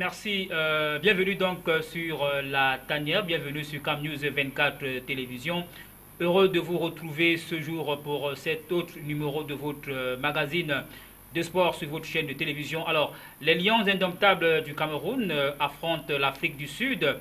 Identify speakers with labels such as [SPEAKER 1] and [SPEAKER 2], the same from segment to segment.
[SPEAKER 1] merci. Bienvenue donc sur la tanière, bienvenue sur Cam News 24 Télévision. Heureux de vous retrouver ce jour pour cet autre numéro de votre magazine de sport sur votre chaîne de télévision. Alors, les Lions indomptables du Cameroun affrontent l'Afrique du Sud.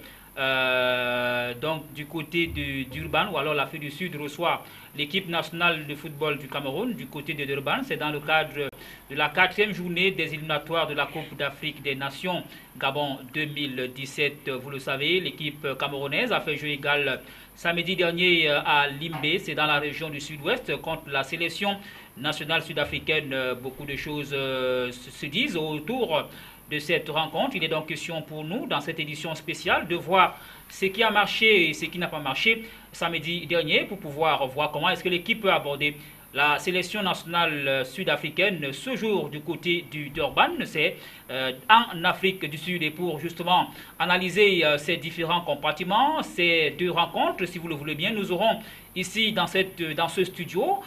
[SPEAKER 1] Donc du côté de Durban, ou alors l'Afrique du Sud reçoit l'équipe nationale de football du Cameroun du côté de Durban. C'est dans le cadre de la 4e journée des éliminatoires de la Coupe d'Afrique des Nations Gabon 2017. Vous le savez, l'équipe camerounaise a fait jeu égal samedi dernier à Limbé, c'est dans la région du sud-ouest, contre la sélection nationale sud-africaine. Beaucoup de choses se disent autour de cette rencontre. Il est donc question pour nous, dans cette édition spéciale, de voir ce qui a marché et ce qui n'a pas marché samedi dernier pour pouvoir voir comment est-ce que l'équipe peut aborder la sélection nationale sud-africaine ce jour du côté du Durban. C'est en Afrique du Sud, et pour justement analyser ces différents compartiments, ces deux rencontres, si vous le voulez bien, nous aurons ici dans ce studio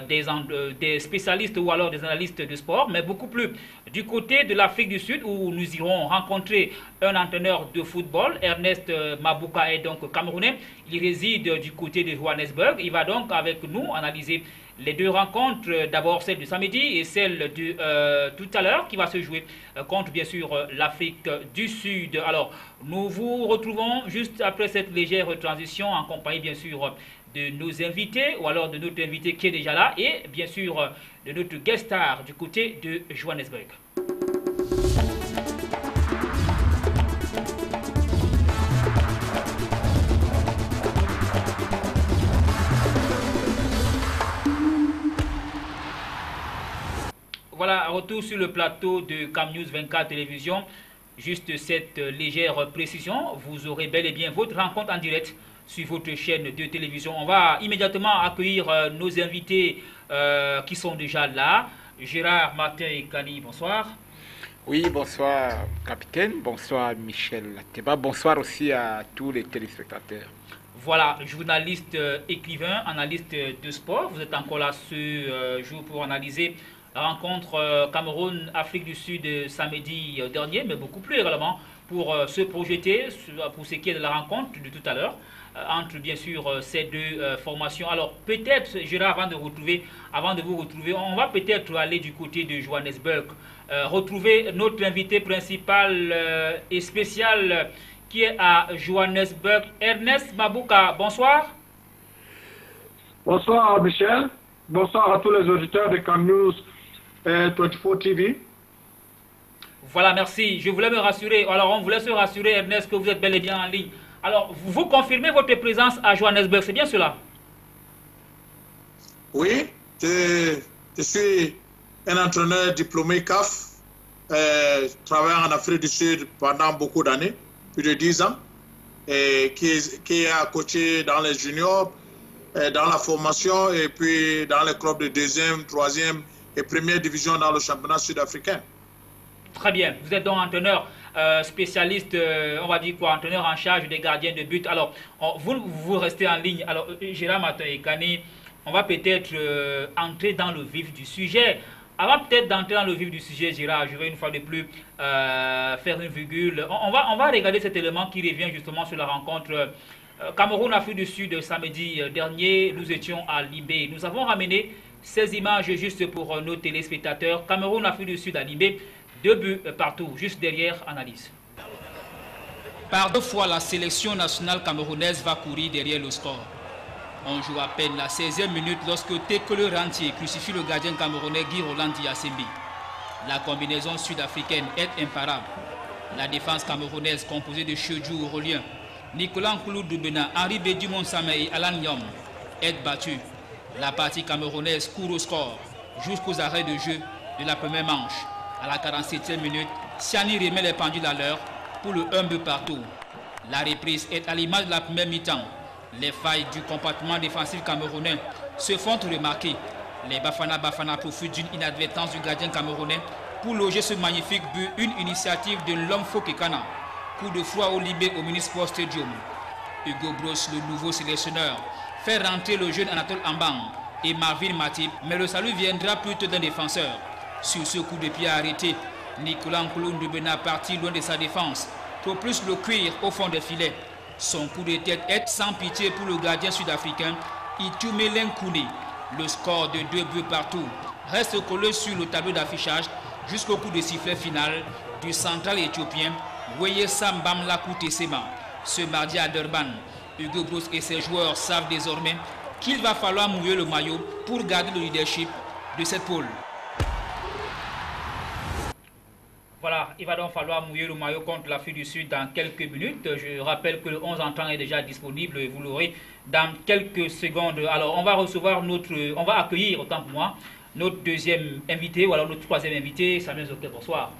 [SPEAKER 1] des spécialistes ou alors des analystes de sport, mais beaucoup plus du côté de l'Afrique du Sud, où nous irons rencontrer un entraîneur de football. Ernest Mabouka est donc camerounais, il réside du côté de Johannesburg. Il va donc avec nous analyser les deux rencontres, d'abord celle du samedi et celle de tout à l'heure qui va se jouer contre bien sûr l'Afrique du Sud. Alors nous vous retrouvons juste après cette légère transition en compagnie bien sûr de nos invités, ou alors de notre invité qui est déjà là, et bien sûr de notre guest star du côté de Johannesburg. Voilà, retour sur le plateau de Cam News 24 Télévision. Juste cette légère précision, vous aurez bel et bien votre rencontre en direct sur votre chaîne de télévision. On va immédiatement accueillir nos invités qui sont déjà là. Gérard, Martin et Kani, bonsoir.
[SPEAKER 2] Oui, bonsoir capitaine, bonsoir Michel Lateba, bonsoir aussi à tous les téléspectateurs.
[SPEAKER 1] Voilà, journaliste, écrivain, analyste de sport. Vous êtes encore là ce jour pour analyser la rencontre Cameroun-Afrique du Sud samedi dernier, mais beaucoup plus également pour se projeter pour ce qui est de la rencontre de tout à l'heure entre bien sûr ces deux formations. Alors peut-être, Gérard, avant de vous retrouver, on va peut-être aller du côté de Johannesburg, retrouver notre invité principal et spécial qui est à Johannesburg, Ernest Mabouka. Bonsoir.
[SPEAKER 3] Bonsoir Michel, bonsoir à tous les auditeurs de Cam News 24 TV.
[SPEAKER 1] Voilà, merci. Je voulais me rassurer. Alors, on voulait se rassurer, Ernest, que vous êtes bel et bien en ligne. Alors, vous confirmez votre présence à Johannesburg, c'est bien cela?
[SPEAKER 4] Oui, je suis un entraîneur diplômé CAF, travaillant en Afrique du Sud pendant beaucoup d'années, plus de 10 ans, et qui a coaché dans les juniors, dans la formation et puis dans les clubs de 2e, 3e et 1re division dans le championnat sud-africain.
[SPEAKER 1] Très bien. Vous êtes donc entraîneur spécialiste, on va dire quoi, entraîneur en charge des gardiens de but. Alors, vous restez en ligne. Alors, Gérard, Martin et Kani, on va peut-être entrer dans le vif du sujet. Avant peut-être d'entrer dans le vif du sujet, Gérard, je vais une fois de plus faire une virgule. On va regarder cet élément qui revient justement sur la rencontre Cameroun-Afrique du Sud samedi dernier. Nous étions à Limbé. Nous avons ramené ces images juste pour nos téléspectateurs. Cameroun-Afrique du Sud à Limbé. 2 buts partout, juste derrière, analyse. Par 2 fois, la sélection nationale camerounaise va courir derrière le score. On joue à peine la 16e minute lorsque Tekele Rentier crucifie le gardien camerounais Guy Roland Diassembi. La combinaison sud-africaine est imparable. La défense camerounaise composée de Chedjou Aurelien, Nicolas Nkoulou Doubena, Henri Bédu Monsame et Alan Nyom est battue. La partie camerounaise court au score jusqu'aux arrêts de jeu de la première manche. À la 47e minute, Siani remet les pendules à l'heure pour le 1 but partout. La reprise est à l'image de la première mi-temps. Les failles du comportement défensif camerounais se font remarquer. Les Bafana profitent d'une inadvertance du gardien camerounais pour loger ce magnifique but, une initiative de l'homme Fokekana. Coup de froid au Libé au Minisport Stadium. Hugo Bross, le nouveau sélectionneur, fait rentrer le jeune Anatole Ambang et Marvin Matip, mais le salut viendra plutôt d'un défenseur. Sur ce coup de pied arrêté, Nicolas Nkoulou-Ndubena parti loin de sa défense pour plus le cuire au fond des filets. Son coup de tête est sans pitié pour le gardien sud-africain Itumeleng Koune. Le score de 2 buts partout reste collé sur le tableau d'affichage jusqu'au coup de sifflet final du central éthiopien Weyesam Bamlakou Tessema. Ce mardi à Durban, Hugo Broos et ses joueurs savent désormais qu'il va falloir mouiller le maillot pour garder le leadership de cette poule. Voilà, il va donc falloir mouiller le maillot contre l'Afrique du Sud dans quelques minutes. Je rappelle que le 11 entrant est déjà disponible et vous l'aurez dans quelques secondes. Alors, on va accueillir, autant pour moi, notre deuxième invité, ou alors notre troisième invité, Samuel Zoké. Bonsoir.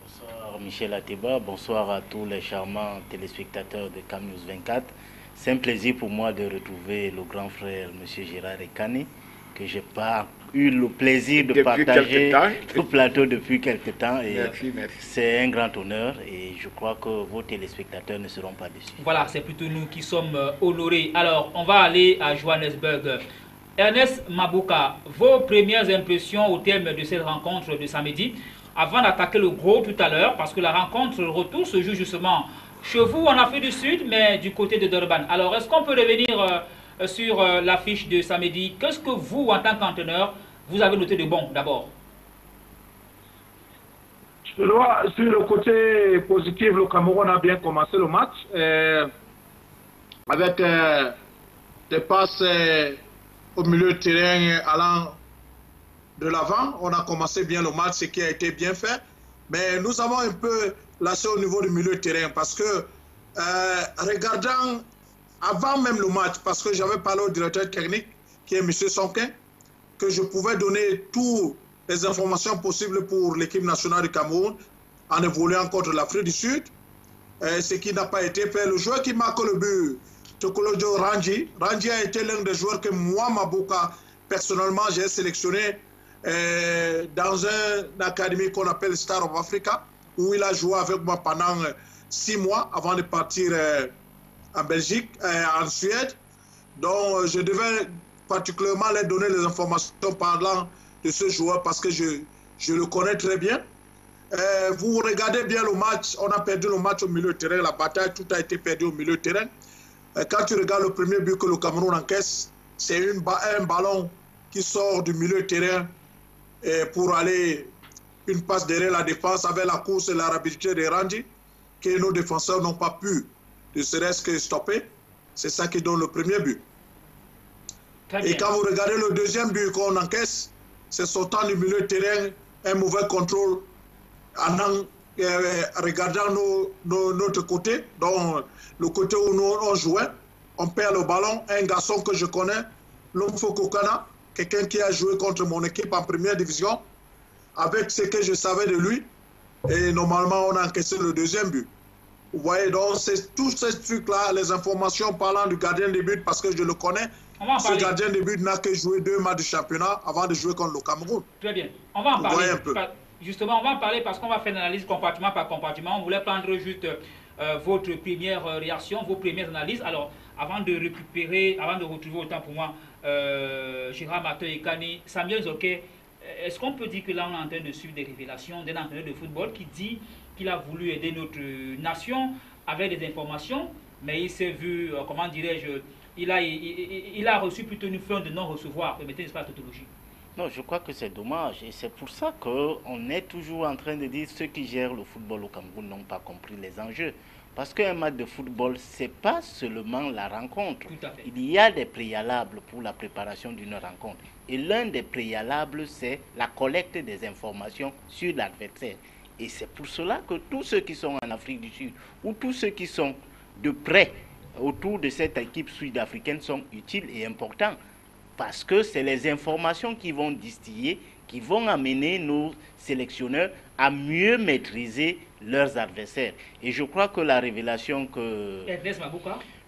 [SPEAKER 5] Bonsoir Michel Ateba, bonsoir à tous les charmants téléspectateurs de CamNews 24. C'est un plaisir pour moi de retrouver le grand frère M. Gérard Ekane, que je n'ai pas eu le plaisir de partager au plateau depuis quelques temps.
[SPEAKER 2] Merci.
[SPEAKER 5] C'est un grand honneur et je crois que vos téléspectateurs ne seront pas déçus.
[SPEAKER 1] Voilà, c'est plutôt nous qui sommes honorés. Alors, on va aller à Johannesburg. Ernest Mabouka, vos premières impressions au terme de cette rencontre de samedi, avant d'attaquer le gros tout à l'heure, parce que la rencontre, le retour se joue justement chez vous en Afrique du Sud, mais du côté de Durban. Alors, est-ce qu'on peut revenir sur l'affiche de samedi? Qu'est-ce que vous, en tant qu'entraîneur, vous avez noté de bon d'abord?
[SPEAKER 3] Sur le côté positif, le Cameroun a bien commencé le match avec des passes au milieu de terrain allant de l'avant. On a commencé bien le match, ce qui a été bien fait. Mais nous avons un peu lâché au niveau du milieu de terrain parce que, regardant avant même le match, parce que j'avais parlé au directeur technique, qui est M. Sonkin, que je pouvais donner toutes les informations possibles pour l'équipe nationale du Cameroun en évoluant contre l'Afrique du Sud, ce qui n'a pas été fait. Le joueur qui marque le but, Tokolojo Ranji a été l'un des joueurs que moi, Mabouka, personnellement, j'ai sélectionné dans une académie qu'on appelle Star of Africa, où il a joué avec moi pendant 6 mois avant de partir en Belgique, en Suède. Donc, je devais particulièrement leur donner les informations parlant de ce joueur parce que je le connais très bien. Vous regardez bien le match, on a perdu le match au milieu de terrain, la bataille, tout a été perdu au milieu de terrain. Quand tu regardes le premier but que le Cameroun encaisse, c'est un ballon qui sort du milieu de terrain pour aller une passe derrière la défense avec la course et la rapidité de Randy, que nos défenseurs n'ont pas pu ne serait-ce que stopper. C'est ça qui donne le premier but. Et quand vous regardez le deuxième but qu'on encaisse, c'est sortant du milieu de terrain, un mauvais contrôle en regardant notre côté, donc le côté où nous on jouait, on perd le ballon. Un garçon que je connais, Lomfo Kokana, quelqu'un qui a joué contre mon équipe en première division, avec ce que je savais de lui, et normalement on a encaissé le deuxième but. Vous voyez, donc c'est tous ces trucs-là, les informations parlant du gardien de but, parce que je le connais. Ce gardien de but n'a que joué 2 matchs du championnat avant de jouer contre le Cameroun.
[SPEAKER 1] Très bien, on va en parler. Justement, on va en parler parce qu'on va faire une analyse compartiment par compartiment. On voulait prendre juste votre première réaction, vos premières analyses. Alors, avant de retrouver autant pour moi, Gérard Ekane, Samuel Zoké, est-ce qu'on peut dire que là, on est en train de suivre des révélations d'un entraîneur de football qui dit qu'il a voulu aider notre nation avec des informations, mais il s'est vu, comment dirais-je, il a reçu plutôt une fin de non-recevoir. Permettez, n'est-ce pas, la tautologie?
[SPEAKER 5] Non, je crois que c'est dommage et c'est pour ça qu'on est toujours en train de dire que ceux qui gèrent le football au Cameroun n'ont pas compris les enjeux. Parce qu'un match de football, ce n'est pas seulement la rencontre. Il y a des préalables pour la préparation d'une rencontre. Et l'un des préalables, c'est la collecte des informations sur l'adversaire. Et c'est pour cela que tous ceux qui sont en Afrique du Sud ou tous ceux qui sont de près autour de cette équipe sud-africaine sont utiles et importants. Parce que c'est les informations qui vont distiller, qui vont amener nos sélectionneurs à mieux maîtriser leurs adversaires. Et je crois que la révélation que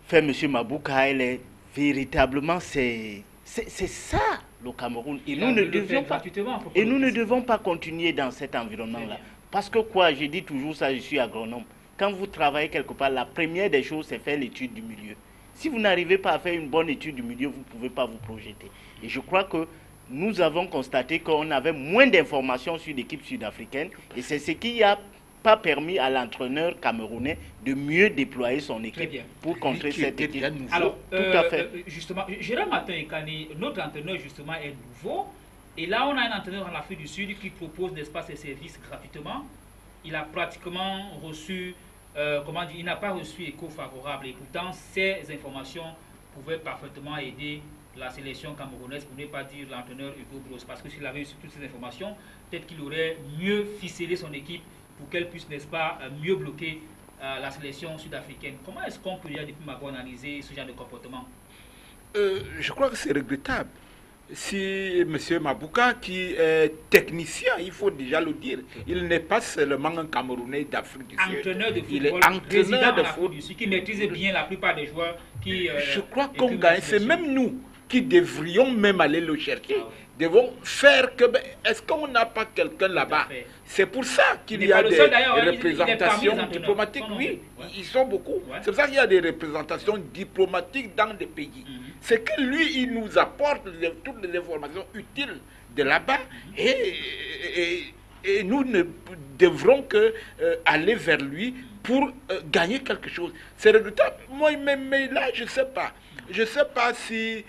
[SPEAKER 5] fait M. Mabouka, elle est véritablement, c'est ça le Cameroun. Et nous ne devons pas continuer dans cet environnement-là. Parce que quoi, je dis toujours ça, je suis agronome. Quand vous travaillez quelque part, la première des choses, c'est faire l'étude du milieu. Si vous n'arrivez pas à faire une bonne étude du milieu, vous ne pouvez pas vous projeter. Et je crois que nous avons constaté qu'on avait moins d'informations sur l'équipe sud-africaine et c'est ce qui n'a pas permis à l'entraîneur camerounais de mieux déployer son équipe pour contrer cette équipe.
[SPEAKER 1] Alors,
[SPEAKER 5] tout à fait.
[SPEAKER 1] Justement, Gérard Martin-Ekane, notre entraîneur justement est nouveau. Et là, on a un entraîneur en Afrique du Sud qui propose, n'est-ce pas, ses services gratuitement. Il a pratiquement reçu, comment dire, il n'a pas reçu écho favorable. Et pourtant, ces informations pouvaient parfaitement aider la sélection camerounaise, pour ne pas dire l'entraîneur Hugo Broos. Parce que s'il avait eu toutes ces informations, peut-être qu'il aurait mieux ficelé son équipe pour qu'elle puisse, n'est-ce pas, mieux bloquer la sélection sud-africaine. Comment est-ce qu'on peut déjà depuis Mago analyser ce genre de comportement?
[SPEAKER 2] Je crois que c'est regrettable. Si M. Mabouka, qui est technicien, il faut déjà le dire, il n'est pas seulement un Camerounais d'Afrique du Sud.
[SPEAKER 1] Entraîneur de football,
[SPEAKER 2] il est entraîneur de football
[SPEAKER 1] qui maîtrise bien la plupart des joueurs qui...
[SPEAKER 2] je crois qu'on gagne. C'est même nous qui devrions même aller le chercher. Ah ouais. Devons faire que... Est-ce qu'on n'a pas quelqu'un là-bas? C'est pour ça qu'il y a des représentations diplomatiques. Oui, ils sont beaucoup. Ouais. C'est pour ça qu'il y a des représentations diplomatiques dans des pays. C'est que lui, il nous apporte toutes les informations utiles de là-bas et nous ne devrons que aller vers lui pour gagner quelque chose. C'est regrettable. Moi, mais là, je ne sais pas. Je ne sais pas si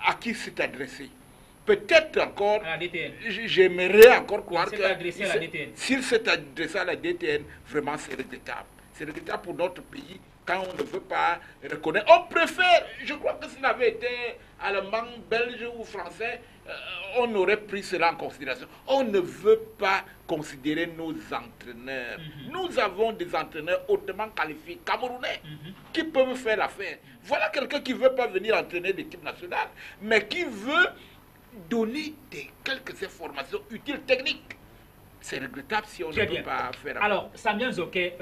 [SPEAKER 2] à qui c'est adressé. Peut-être encore, j'aimerais encore croire que s'il s'est adressé à la DTN, vraiment c'est regrettable. C'est regrettable pour notre pays quand on ne veut pas reconnaître. On préfère, je crois que s'il avait été allemand, belge ou français, on aurait pris cela en considération. On ne veut pas considérer nos entraîneurs. Nous avons des entraîneurs hautement qualifiés, camerounais, qui peuvent faire l'affaire. Voilà quelqu'un qui ne veut pas venir entraîner l'équipe nationale, mais qui veut donner quelques informations utiles, techniques. C'est regrettable si on ne peut pas faire.
[SPEAKER 1] Alors, Samuel Zoké,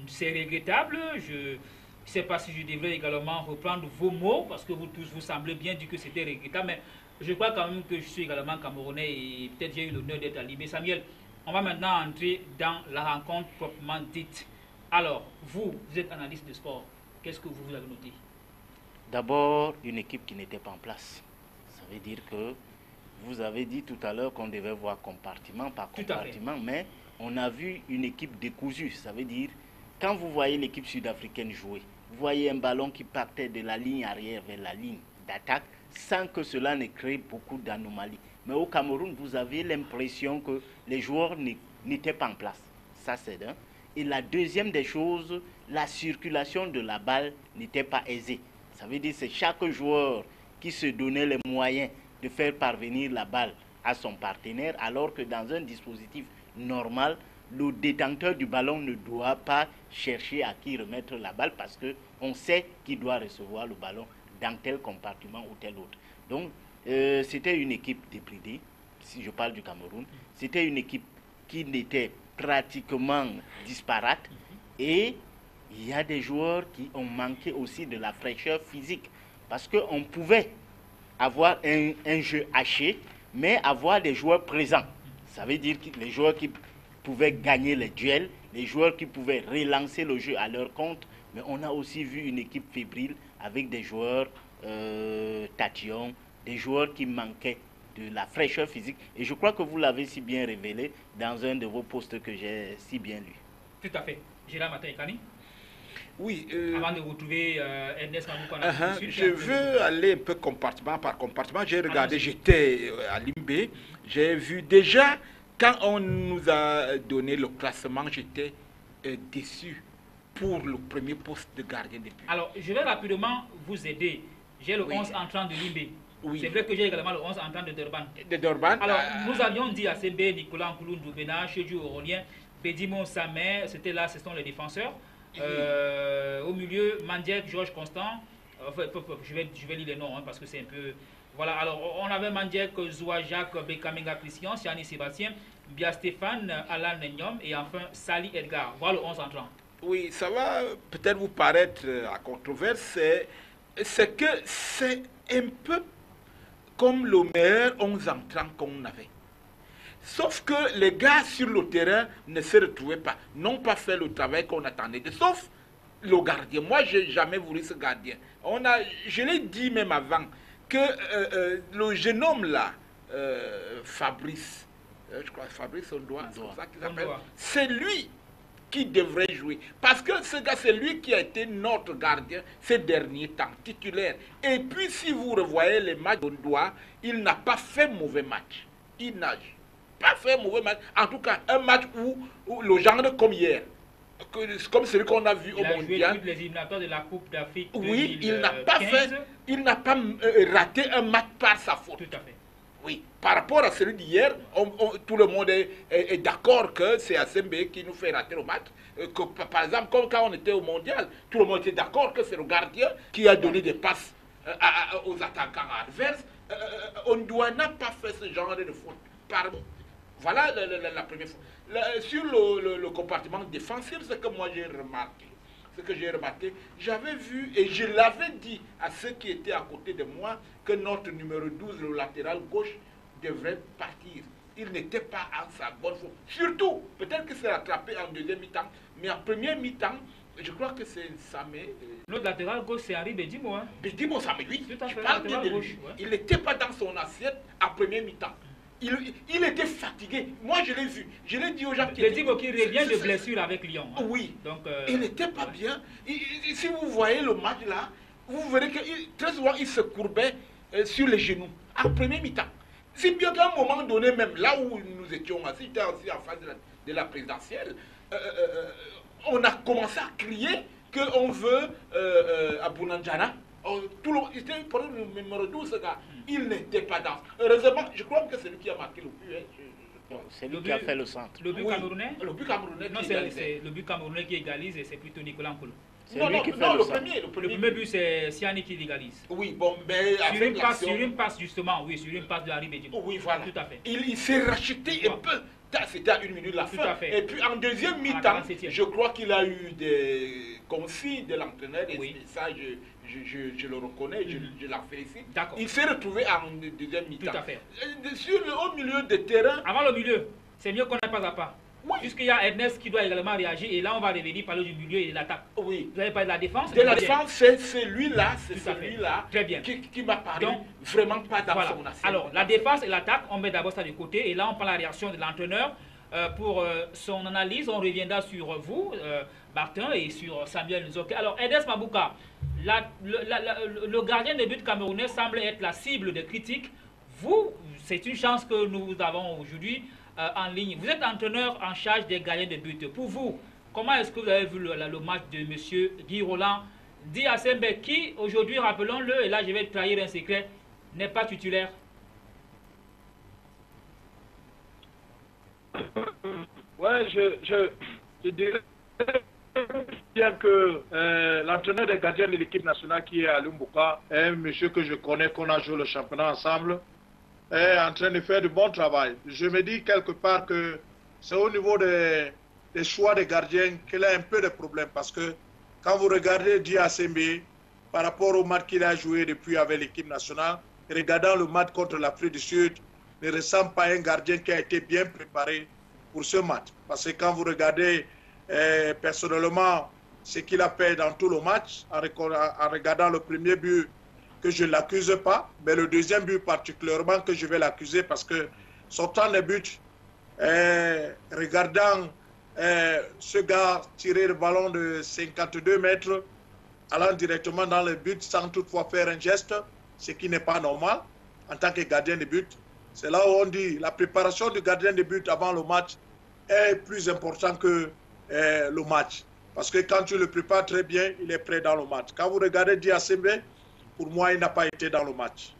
[SPEAKER 1] c'est regrettable. Je ne sais pas si je devrais également reprendre vos mots, parce que vous tous, vous semblez bien dire que c'était regrettable, mais je crois quand même que je suis également camerounais et peut-être j'ai eu l'honneur d'être à Libé. Samuel, on va maintenant entrer dans la rencontre proprement dite. Alors, vous êtes analyste de sport. Qu'est-ce que vous avez noté?
[SPEAKER 5] D'abord, une équipe qui n'était pas en place. Ça veut dire que vous avez dit tout à l'heure qu'on devait voir compartiment par compartiment, mais on a vu une équipe décousue. Ça veut dire, quand vous voyez l'équipe sud-africaine jouer, vous voyez un ballon qui partait de la ligne arrière vers la ligne d'attaque, sans que cela ne crée beaucoup d'anomalies. Mais au Cameroun, vous avez l'impression que les joueurs n'étaient pas en place. Ça, c'est d'un. Et la deuxième des choses, la circulation de la balle n'était pas aisée. Ça veut dire que c'est chaque joueur qui se donnait les moyens de faire parvenir la balle à son partenaire, alors que dans un dispositif normal, le détenteur du ballon ne doit pas chercher à qui remettre la balle parce qu'on sait qui doit recevoir le ballon dans tel compartiment ou tel autre. Donc, c'était une équipe débridée, si je parle du Cameroun. C'était une équipe qui n'était pratiquement disparate et il y a des joueurs qui ont manqué aussi de la fraîcheur physique parce qu'on pouvait avoir un jeu haché, mais avoir des joueurs présents. Ça veut dire que les joueurs qui pouvaient gagner les duels, les joueurs qui pouvaient relancer le jeu à leur compte, mais on a aussi vu une équipe fébrile avec des joueurs tatillons, des joueurs qui manquaient de la fraîcheur physique. Et je crois que vous l'avez si bien révélé dans un de vos posts que j'ai si bien lu.
[SPEAKER 1] Tout à fait. Gérard Martin-Ekane.
[SPEAKER 2] Oui.
[SPEAKER 1] Avant de retrouver Ernest Mabouka.
[SPEAKER 2] Je veux aller un peu compartiment par compartiment. J'ai regardé, j'étais à Limbé. J'ai vu déjà, quand on nous a donné le classement, j'étais déçu pour le premier poste de gardien de but.
[SPEAKER 1] Alors, je vais rapidement vous aider. J'ai le 11 entrant de Limbé. Oui. C'est vrai que j'ai également le 11 entrant de Durban.
[SPEAKER 2] De Durban.
[SPEAKER 1] Alors, nous avions dit à CB, Nicolas Nkoulou Ndoubena, Chedju Aurolien, Bédimon Samer, c'était là, ce sont les défenseurs. Au milieu, Mandiek, Georges Constant, je vais lire les noms parce que c'est un peu... Voilà, alors on avait Mandiek, Zoua Jacques, Bekaminga Christian, Siani Sébastien, Bia Stéphane, Alain Nenyom et enfin Sali Edgar. Voilà le 11 entrant.
[SPEAKER 2] Oui, ça va peut-être vous paraître à controverse, c'est que c'est un peu comme le meilleur 11 entrants qu'on avait. Sauf que les gars sur le terrain ne se retrouvaient pas, n'ont pas fait le travail qu'on attendait. Sauf le gardien. Moi, je n'ai jamais voulu ce gardien. Je l'ai dit même avant que le jeune homme là, Fabrice, je crois Fabrice Ondoa, c'est comme ça qu'il s'appelle.
[SPEAKER 1] Ondoa.
[SPEAKER 2] C'est lui qui devrait jouer. Parce que ce gars, c'est lui qui a été notre gardien ces derniers temps, titulaire. Et puis, si vous revoyez les matchs d'Ondoa, il n'a pas fait mauvais match. Il n'a pas fait mauvais match. En tout cas, un match où le genre comme hier, comme celui qu'on a vu au mondial.
[SPEAKER 1] Il a joué tous les éliminatoires de la Coupe d'Afrique.
[SPEAKER 2] Oui,
[SPEAKER 1] 2015.
[SPEAKER 2] il n'a pas raté un match par sa faute.
[SPEAKER 1] Tout à fait.
[SPEAKER 2] Oui, par rapport à celui d'hier, tout le monde est d'accord que c'est Asembe qui nous fait rater le match. Que, par exemple, comme quand on était au mondial, tout le monde était d'accord que c'est le gardien qui a donné des passes aux attaquants adverses. Ondoa n'a pas fait ce genre de faute. Voilà la première fois. Sur le compartiment défensif, ce que moi j'ai remarqué, j'avais vu et je l'avais dit à ceux qui étaient à côté de moi que notre numéro 12, le latéral gauche, devrait partir. Il n'était pas en sa bonne forme. Surtout, peut-être que c'est rattrapé en deuxième mi-temps, mais en première mi-temps, je crois que c'est Samé.
[SPEAKER 1] L'autre latéral gauche, c'est Henri Bedimo. Hein?
[SPEAKER 2] Bedimo Samé, oui.
[SPEAKER 1] Tout à fait,
[SPEAKER 2] Je parle bien de
[SPEAKER 1] gauche,
[SPEAKER 2] lui.
[SPEAKER 1] ouais.
[SPEAKER 2] Il n'était pas dans son assiette en première mi-temps. Il était fatigué. Moi, je l'ai vu. Je l'ai dit aux gens qui
[SPEAKER 1] Bedimo qui revient de blessure avec Lyon. Hein?
[SPEAKER 2] Oui.
[SPEAKER 1] Donc,
[SPEAKER 2] il n'était pas bien. Si vous voyez le match là, vous verrez que très souvent, il se courbait sur les genoux en première mi-temps. Si bien qu'à un moment donné, même là où nous étions assis, aussi en face de la présidentielle, on a commencé à crier qu'on veut à Bounandjana. C'était pour le numéro 12, ce gars. Il n'était pas dans. Heureusement, je crois que c'est lui qui a marqué le but.
[SPEAKER 5] C'est lui qui a fait le centre.
[SPEAKER 1] Le but camerounais.
[SPEAKER 2] Le but camerounais.
[SPEAKER 1] Non, c'est le but camerounais qui égalise et c'est plutôt Nicolas Nkolo.
[SPEAKER 2] Non, le premier
[SPEAKER 1] but, c'est Siani qui légalise.
[SPEAKER 2] Oui, bon, mais
[SPEAKER 1] sur une passe, justement, oui, sur une passe de Henri Bedimo.
[SPEAKER 2] Oui, voilà.
[SPEAKER 1] Tout à fait.
[SPEAKER 2] Il s'est racheté un peu. C'était à 1 minute de la fin.
[SPEAKER 1] Tout à fait.
[SPEAKER 2] Et puis en deuxième mi-temps, je crois qu'il a eu des consignes de l'entraîneur. Et
[SPEAKER 1] oui.
[SPEAKER 2] ça, je le reconnais, je la félicite.
[SPEAKER 1] D'accord.
[SPEAKER 2] Il s'est retrouvé en deuxième mi-temps.
[SPEAKER 1] Tout à fait.
[SPEAKER 2] Au milieu de terrain.
[SPEAKER 1] Avant le milieu, c'est mieux qu'on n'ait pas à pas.
[SPEAKER 2] Oui.
[SPEAKER 1] Puisqu'il y a Ernest qui doit également réagir et là on va revenir parler du milieu et de l'attaque.
[SPEAKER 2] Oui.
[SPEAKER 1] Vous avez parlé de la défense.
[SPEAKER 2] De la défense, c'est celui-là,
[SPEAKER 1] Très bien.
[SPEAKER 2] qui m'a parlé vraiment pas dans son assiette.
[SPEAKER 1] Alors, la défense et l'attaque, on met d'abord ça de côté et là on prend la réaction de l'entraîneur. Pour son analyse, on reviendra sur vous, Martin, et sur Samuel Nzoké. Alors, Edes Mabouka, le gardien de but camerounais semble être la cible des critiques. Vous, c'est une chance que nous avons aujourd'hui en ligne. Vous êtes entraîneur en charge des gardiens de but. Pour vous, comment est-ce que vous avez vu le match de M. Guy Roland Di Asembe, qui aujourd'hui, rappelons-le, et là je vais trahir un secret, n'est pas titulaire?
[SPEAKER 3] Ouais, je dirais bien que l'entraîneur des gardiens de l'équipe nationale qui est à Lumbuka est un monsieur que je connais, qu'on a joué le championnat ensemble, est en train de faire du bon travail. Je me dis quelque part que c'est au niveau des choix des gardiens qu'il a un peu de problème parce que quand vous regardez Di Asembe par rapport au match qu'il a joué depuis avec l'équipe nationale, regardant le match contre l'Afrique du Sud, ne ressemble pas à un gardien qui a été bien préparé pour ce match. Parce que quand vous regardez personnellement ce qu'il a fait dans tout le match, en regardant le premier but, que je ne l'accuse pas, mais le deuxième but particulièrement que je vais l'accuser parce que sortant les buts, regardant ce gars tirer le ballon de 52 mètres, allant directement dans le but sans toutefois faire un geste, ce qui n'est pas normal en tant que gardien de but. C'est là où on dit la préparation du gardien de but avant le match est plus important que le match. Parce que quand tu le prépares très bien, il est prêt dans le match. Quand vous regardez Di Asembe, pour moi, il n'a pas été dans le match.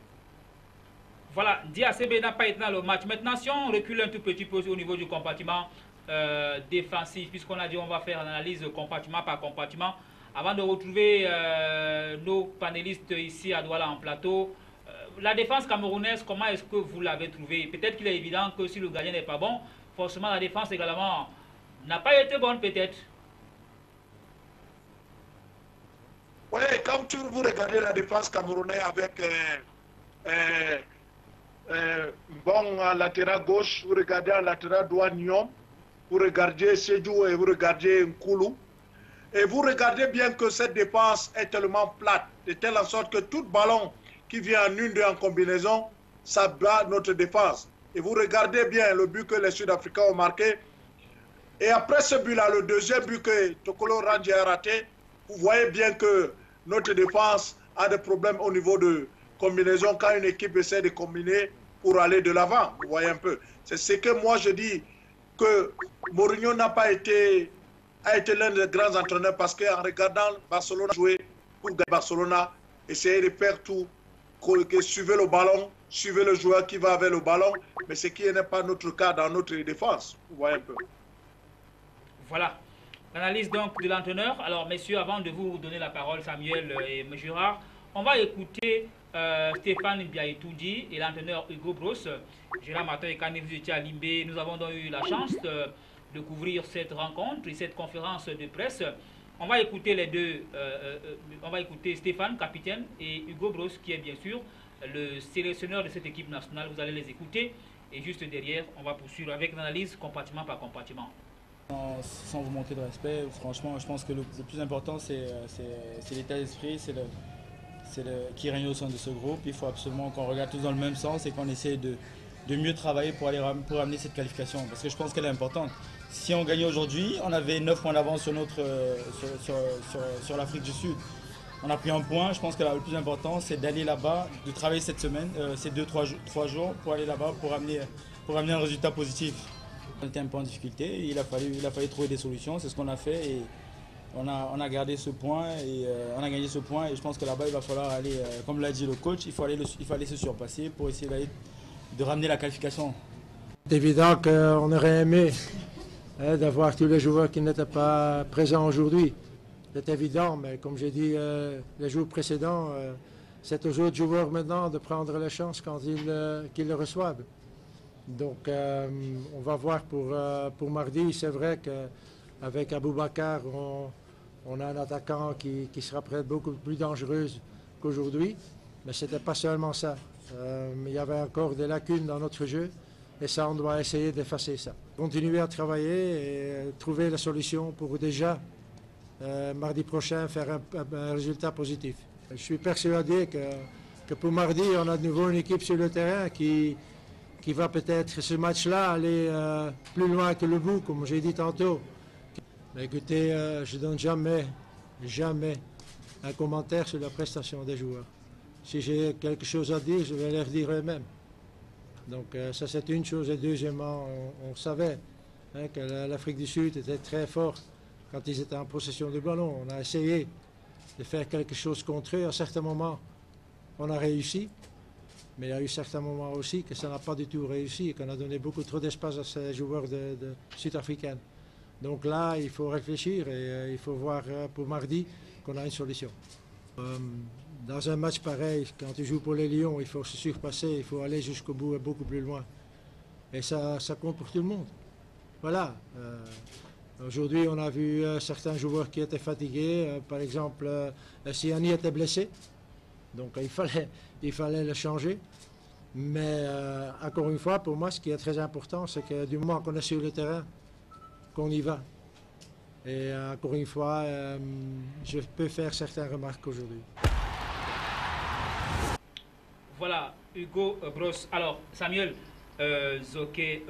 [SPEAKER 1] Voilà, Di Asembe n'a pas été dans le match. Maintenant, si on recule un tout petit peu au niveau du compartiment défensif, puisqu'on a dit on va faire une analyse compartiment par compartiment, avant de retrouver nos panélistes ici à Douala en plateau, la défense camerounaise, comment est-ce que vous l'avez trouvée? Peut-être qu'il est évident que si le gardien n'est pas bon, forcément la défense également n'a pas été bonne peut-être.
[SPEAKER 3] Oui, quand vous regardez la défense camerounaise avec bon latéral gauche, vous regardez un latéral droit Nyon, vous regardez Sédou et vous regardez Nkoulou, et vous regardez bien que cette défense est tellement plate, de telle sorte que tout ballon qui vient en 1-2 en combinaison ça bat notre défense. Et vous regardez bien le but que les Sud-Africains ont marqué. Et après ce but-là, le deuxième but que Tokolo Rangi a raté, vous voyez bien que notre défense a des problèmes au niveau de combinaison quand une équipe essaie de combiner pour aller de l'avant. Vous voyez un peu. C'est ce que moi je dis, que Mourinho n'a pas été l'un des grands entraîneurs parce qu'en regardant Barcelone jouer pour gagner Barcelona, essayer de faire tout, que suivez le ballon, suivez le joueur qui va avec le ballon, mais ce qui n'est pas notre cas dans notre défense. Vous voyez un peu.
[SPEAKER 1] Voilà. L'analyse donc de l'entraîneur. Alors messieurs, avant de vous donner la parole, Samuel et Girard, on va écouter Stéphane Biaïtoudi et l'entraîneur Hugo Broos. Gérard Matin et Kane, vous étiez à Limbé. Nous avons donc eu la chance de couvrir cette rencontre et cette conférence de presse. On va écouter les deux. On va écouter Stéphane, capitaine, et Hugo Broos, qui est bien sûr le sélectionneur de cette équipe nationale. Vous allez les écouter. Et juste derrière, on va poursuivre avec l'analyse compartiment par compartiment.
[SPEAKER 6] Sans vous manquer de respect, franchement, je pense que le plus important, c'est l'état d'esprit, qui règne au sein de ce groupe. Il faut absolument qu'on regarde tous dans le même sens et qu'on essaie de mieux travailler pour amener cette qualification, parce que je pense qu'elle est importante. Si on gagnait aujourd'hui, on avait 9 points d'avance sur l'Afrique du Sud. On a pris un point. Je pense que le plus important, c'est d'aller là-bas, de travailler cette semaine, ces 2-3 jours, pour aller là-bas, pour amener un résultat positif. On était un peu en difficulté, il a fallu trouver des solutions, c'est ce qu'on a fait et on a gardé ce point et on a gagné ce point et je pense que là-bas il va falloir aller, comme l'a dit le coach, il faut aller se surpasser pour essayer de ramener la qualification.
[SPEAKER 7] C'est évident qu'on aurait aimé d'avoir tous les joueurs qui n'étaient pas présents aujourd'hui. C'est évident, mais comme j'ai dit les jours précédents, c'est aux autres joueurs maintenant de prendre la chance quand qu'ils le reçoivent. Donc on va voir pour mardi. C'est vrai qu'avec Aboubakar, on a un attaquant qui sera peut-être beaucoup plus dangereux qu'aujourd'hui. Mais ce n'était pas seulement ça. Il y avait encore des lacunes dans notre jeu. Et ça, on doit essayer d'effacer ça. Continuer à travailler et trouver la solution pour déjà, mardi prochain, faire un résultat positif. Je suis persuadé que pour mardi, on a de nouveau une équipe sur le terrain qui va peut-être ce match-là aller plus loin que le bout, comme j'ai dit tantôt. Mais écoutez, je ne donne jamais un commentaire sur la prestation des joueurs. Si j'ai quelque chose à dire, je vais leur dire eux-mêmes. Donc ça c'est une chose. Et deuxièmement, on savait que l'Afrique du Sud était très fort quand ils étaient en possession du ballon. On a essayé de faire quelque chose contre eux. À certains moments, on a réussi. Mais il y a eu certains moments aussi que ça n'a pas du tout réussi et qu'on a donné beaucoup trop d'espace à ces joueurs sud-africains. Donc là, il faut réfléchir et il faut voir pour mardi qu'on a une solution. Dans un match pareil, quand tu joues pour les Lions, il faut se surpasser, il faut aller jusqu'au bout et beaucoup plus loin. Et ça compte pour tout le monde. Voilà. Aujourd'hui, on a vu certains joueurs qui étaient fatigués. Par exemple, Siani était blessé. Donc il fallait le changer. Mais encore une fois, pour moi, ce qui est très important, c'est que du moment qu'on est sur le terrain, qu'on y va. Et encore une fois, je peux faire certaines remarques aujourd'hui.
[SPEAKER 1] Voilà, Hugo Broos. Alors, Samuel, Zoké,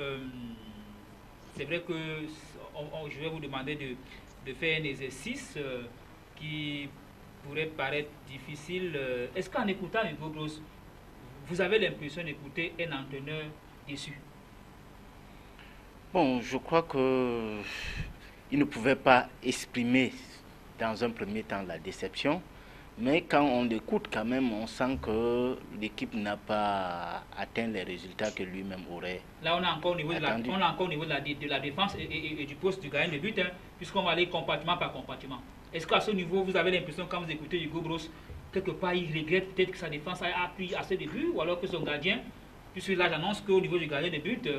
[SPEAKER 1] c'est vrai que je vais vous demander de faire un exercice qui pourrait paraître difficile. Est-ce qu'en écoutant Hugo Broos, vous avez l'impression d'écouter un entraîneur déçu?
[SPEAKER 5] Bon, je crois qu'il ne pouvait pas exprimer dans un premier temps la déception, mais quand on l'écoute quand même, on sent que l'équipe n'a pas atteint les résultats que lui-même aurait.
[SPEAKER 1] Là, on est encore au niveau, de la défense et du poste du gardien de but, hein, puisqu'on va aller compartiment par compartiment. Est-ce qu'à ce niveau, vous avez l'impression, quand vous écoutez Hugo Broos, quelque part, il regrette peut-être que sa défense a pris assez de buts, ou alors que son gardien, puisque là, j'annonce qu'au niveau du gardien de but,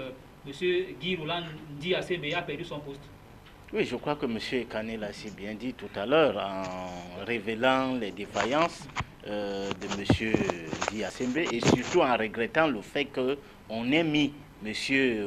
[SPEAKER 1] M. Guy Roland Ndi ACB a perdu son poste.
[SPEAKER 5] Oui, je crois que M. Ekane l'a si bien dit tout à l'heure, en révélant les défaillances de M. Ndi ACB, et surtout en regrettant le fait qu'on ait mis M.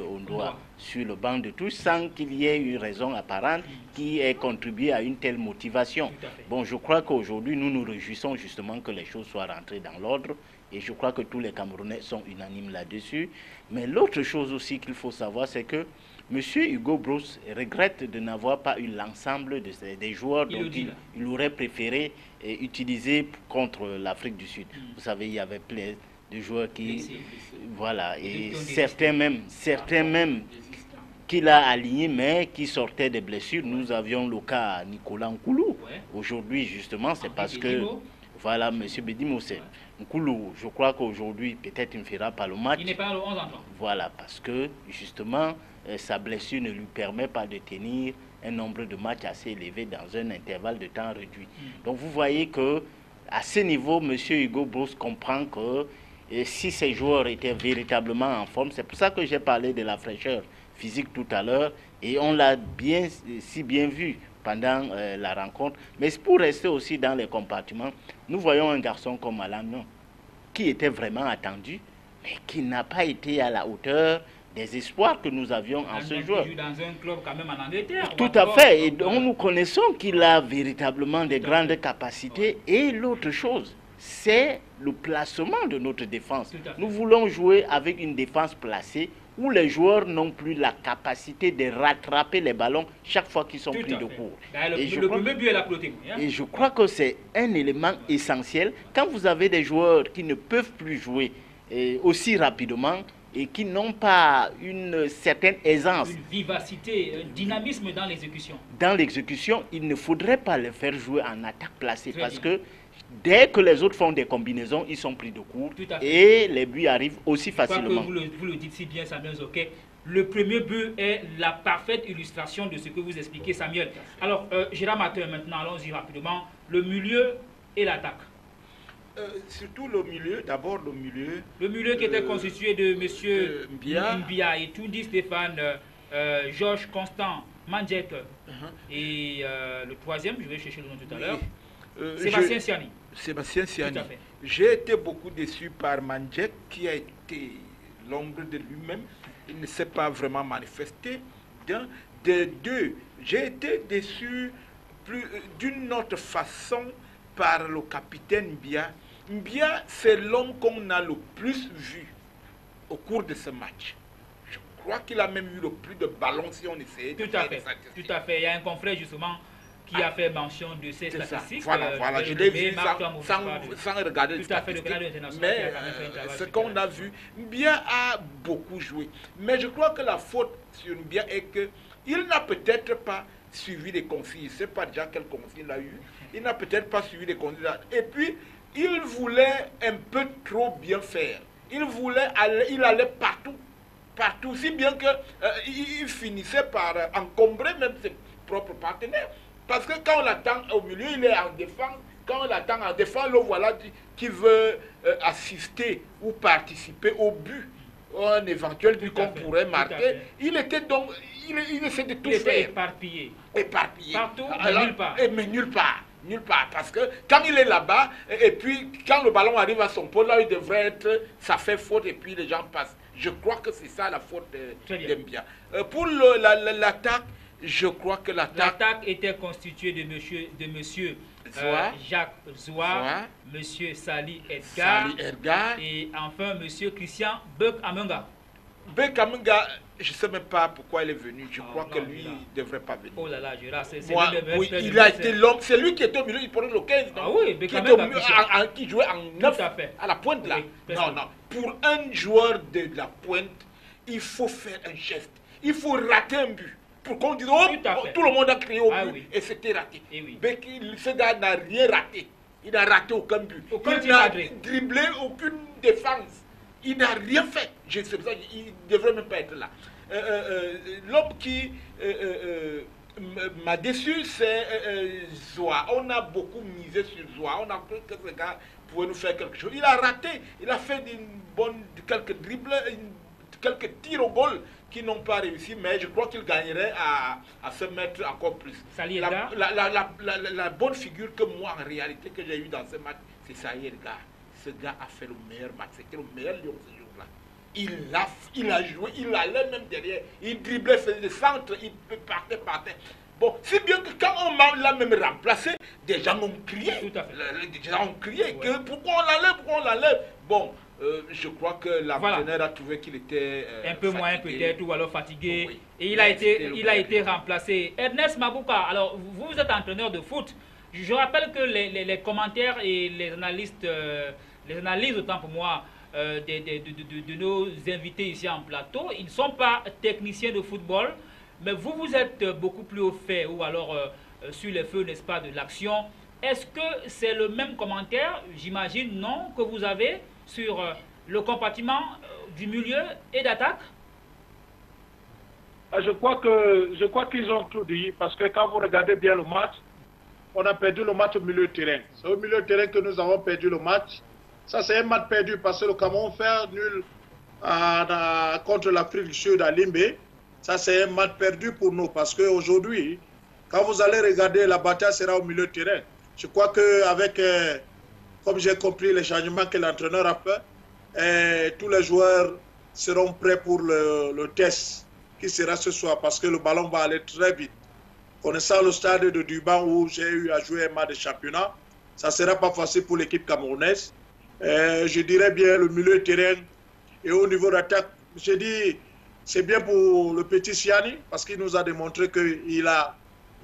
[SPEAKER 5] Ondoa sur le banc de touche sans qu'il y ait une raison apparente qui ait contribué à une telle motivation. Bon, je crois qu'aujourd'hui, nous nous réjouissons justement que les choses soient rentrées dans l'ordre Et je crois que tous les Camerounais sont unanimes là-dessus. Mais l'autre chose aussi qu'il faut savoir, c'est que M. Hugo Broos regrette de n'avoir pas eu l'ensemble des joueurs dont il aurait préféré utiliser contre l'Afrique du Sud. Vous savez, il y avait plein de joueurs qui... Voilà, et certains même qu'il a alignés, mais qui sortaient des blessures. Nous avions le cas Nicolas Nkoulou. Aujourd'hui, justement, c'est parce que... Voilà, M. Bedimo, c'est Nkoulou. Je crois qu'aujourd'hui, peut-être il ne fera pas le match.
[SPEAKER 1] Il n'est pas le 11 ans.
[SPEAKER 5] Voilà, parce que, justement, sa blessure ne lui permet pas de tenir un nombre de matchs assez élevé dans un intervalle de temps réduit. Donc, vous voyez que à ce niveau, M. Hugo Broos comprend que si ces joueurs étaient véritablement en forme, c'est pour ça que j'ai parlé de la fraîcheur physique tout à l'heure, et on l'a si bien vu pendant la rencontre. Mais pour rester aussi dans les compartiments, nous voyons un garçon comme Alain Mion, qui était vraiment attendu, mais qui n'a pas été à la hauteur des espoirs que nous avions en ce joueur.
[SPEAKER 1] Il joue dans un club quand même en Angleterre.
[SPEAKER 5] Tout à fait, et donc nous connaissons qu'il a véritablement des grandes capacités. Et l'autre chose, c'est le placement de notre défense. Nous voulons jouer avec une défense placée où les joueurs n'ont plus la capacité de rattraper les ballons chaque fois qu'ils sont pris de court.
[SPEAKER 1] Le premier but est la clôture.
[SPEAKER 5] Et je crois que c'est un élément essentiel. Quand vous avez des joueurs qui ne peuvent plus jouer aussi rapidement et qui n'ont pas une certaine aisance,
[SPEAKER 1] une vivacité, un dynamisme dans l'exécution.
[SPEAKER 5] Dans l'exécution, il ne faudrait pas les faire jouer en attaque placée parce que dès que les autres font des combinaisons, ils sont pris de court et les buts arrivent aussi facilement.
[SPEAKER 1] Vous le dites si bien, Samuel Zoké. Le premier but est la parfaite illustration de ce que vous expliquez, Samuel. Alors, Gérard Matin, maintenant, allons-y rapidement. Le milieu et l'attaque.
[SPEAKER 2] Surtout le milieu, d'abord le milieu.
[SPEAKER 1] Le milieu qui était constitué de M. Mbia et Toundi Stéphane, Georges Constant, Mandjet et le troisième, je vais chercher le nom tout à l'heure, Sébastien Siani.
[SPEAKER 2] Sébastien Siani. J'ai été beaucoup déçu par Mandjet qui a été l'ombre de lui-même. Il ne s'est pas vraiment manifesté. De deux, j'ai été déçu d'une autre façon par le capitaine Mbia. Mbia, c'est l'homme qu'on a le plus vu au cours de ce match. Je crois qu'il a même eu le plus de ballons si on essayait de faire des statistiques.
[SPEAKER 1] Tout à fait. Il y a un confrère justement qui a fait mention de ces statistiques.
[SPEAKER 2] Voilà, je l'ai vu sans regarder les statistiques. Mais ce qu'on a vu, Mbia a beaucoup joué. Mais je crois que la faute sur Mbia est qu'il n'a peut-être pas suivi les consignes. Je ne sais pas déjà quelles consignes il a eu. Il n'a peut-être pas suivi les consignes. Et puis, il voulait un peu trop bien faire. Il allait partout, si bien qu'il finissait par encombrer même ses propres partenaires. Parce que quand on l'attend au milieu, il est en défense. Quand on l'attend en défense, le voilà qui veut assister ou participer au but. Un éventuel but qu'on pourrait marquer. Il était donc, il essaie de tout faire.
[SPEAKER 1] Éparpillé.
[SPEAKER 2] Partout,
[SPEAKER 1] mais nulle part.
[SPEAKER 2] Mais nulle part. Nulle part. Parce que quand il est là-bas, et puis quand le ballon arrive à son pôle, là, il devrait être, ça fait faute et puis les gens passent. Je crois que c'est ça la faute d'Mbia. Pour l'attaque, je crois que l'attaque
[SPEAKER 1] était constituée de monsieur Jacques Zoua, monsieur Sali Edgar, et enfin monsieur Christian Beuk-Amenga.
[SPEAKER 2] Beuk-Amenga, je ne sais même pas pourquoi il est venu. Je crois que lui, il ne devrait pas venir.
[SPEAKER 1] Oh là là, Gérard, c'est
[SPEAKER 2] il a été l'homme. C'est lui qui était au milieu, il prenait le 15.
[SPEAKER 1] Ah oui,
[SPEAKER 2] qui jouait en 9 à la pointe là. Non. Pour un joueur de la pointe, il faut faire un geste. Il faut rater un but. Pour qu'on dise, tout le monde a crié au but et c'était raté. Ce gars n'a rien raté. Il n'a raté aucun but. Il n'a dribblé aucune défense. Il n'a rien fait. Il ne devrait même pas être là. L'homme qui m'a déçu, c'est Zoua. On a beaucoup misé sur Zoua. On a cru que ce gars pouvait nous faire quelque chose. Il a raté. Il a fait quelques dribbles, quelques tirs au goal qui n'ont pas réussi, mais je crois qu'il gagnerait à se mettre encore plus. La bonne figure que moi, en réalité, que j'ai eue dans ce match, c'est Sali Edgar. Ce gars a fait le meilleur match. C'était le meilleur lion ce jour-là. Il a joué, il allait même derrière. Il driblait, faisait des centres, il partait. Bon, si bien que quand on l'a même remplacé, des gens ont crié.
[SPEAKER 1] Tout à fait.
[SPEAKER 2] Des gens ont crié
[SPEAKER 1] Ouais.
[SPEAKER 2] que pourquoi on l'enlève. Bon, je crois que l'entraîneur a trouvé qu'il était
[SPEAKER 1] un peu moins
[SPEAKER 2] fatigué.
[SPEAKER 1] peut-être, ou alors fatigué.
[SPEAKER 2] Oui.
[SPEAKER 1] Et il
[SPEAKER 2] Mais
[SPEAKER 1] a
[SPEAKER 2] c'était le
[SPEAKER 1] été
[SPEAKER 2] bon.
[SPEAKER 1] remplacé. Ernest Mabouka, alors vous êtes entraîneur de foot. Je rappelle que les commentaires et les analyses autant pour moi de nos invités ici en plateau, ils ne sont pas techniciens de football, mais vous êtes beaucoup plus au fait, ou alors sur les feux, n'est-ce pas, de l'action. Est-ce que c'est le même commentaire, j'imagine, non, que vous avez sur le compartiment du milieu et d'attaque?
[SPEAKER 3] Je crois qu'ils ont tout dit, parce que quand vous regardez bien le match, on a perdu le match au milieu de terrain. C'est au milieu de terrain que nous avons perdu le match. Ça, c'est un match perdu parce que le Cameroun fait nul contre l'Afrique du Sud à Limbé. Ça, c'est un match perdu pour nous parce qu'aujourd'hui, quand vous allez regarder, la bataille sera au milieu de terrain. Je crois qu'avec, comme j'ai compris, les changements que l'entraîneur a fait, tous les joueurs seront prêts pour le test qui sera ce soir parce que le ballon va aller très vite. Connaissant le stade de Durban où j'ai eu à jouer un match de championnat, ça ne sera pas facile pour l'équipe camerounaise. Je dirais bien le milieu de terrain et au niveau d'attaque, je dis c'est bien pour le petit Siani parce qu'il nous a démontré qu'il a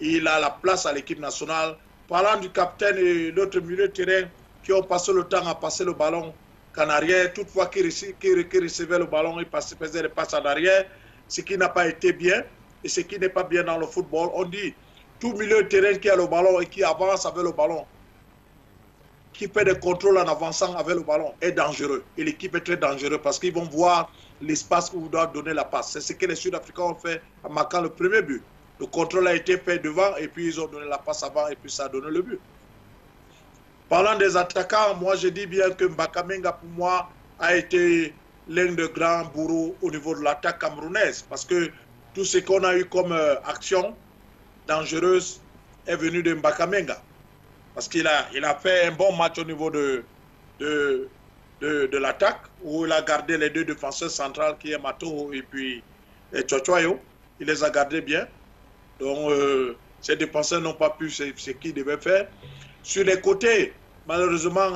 [SPEAKER 3] la place à l'équipe nationale. Parlant du capitaine et l'autre milieu de terrain qui ont passé le temps à passer le ballon qu'en arrière, toutefois qu'il recevait le ballon, il faisait les passes en arrière, ce qui n'a pas été bien et ce qui n'est pas bien dans le football. On dit tout milieu de terrain qui a le ballon et qui avance avec le ballon, qui fait des contrôles en avançant avec le ballon est dangereux. Et l'équipe est très dangereuse parce qu'ils vont voir l'espace où ils doivent donner la passe. C'est ce que les Sud-Africains ont fait en marquant le premier but. Le contrôle a été fait devant et puis ils ont donné la passe avant et puis ça a donné le but. Parlant des attaquants, moi je dis bien que Mbakamenga pour moi a été l'un des grands bourreaux au niveau de l'attaque camerounaise parce que tout ce qu'on a eu comme action dangereuse est venu de Mbakamenga. Parce qu'il a fait un bon match au niveau de l'attaque, où il a gardé les deux défenseurs centrales qui est Mato et puis Tchochoyo. Il les a gardés bien. Donc, ces défenseurs n'ont pas pu ce qu'ils devaient faire. Sur les côtés, malheureusement,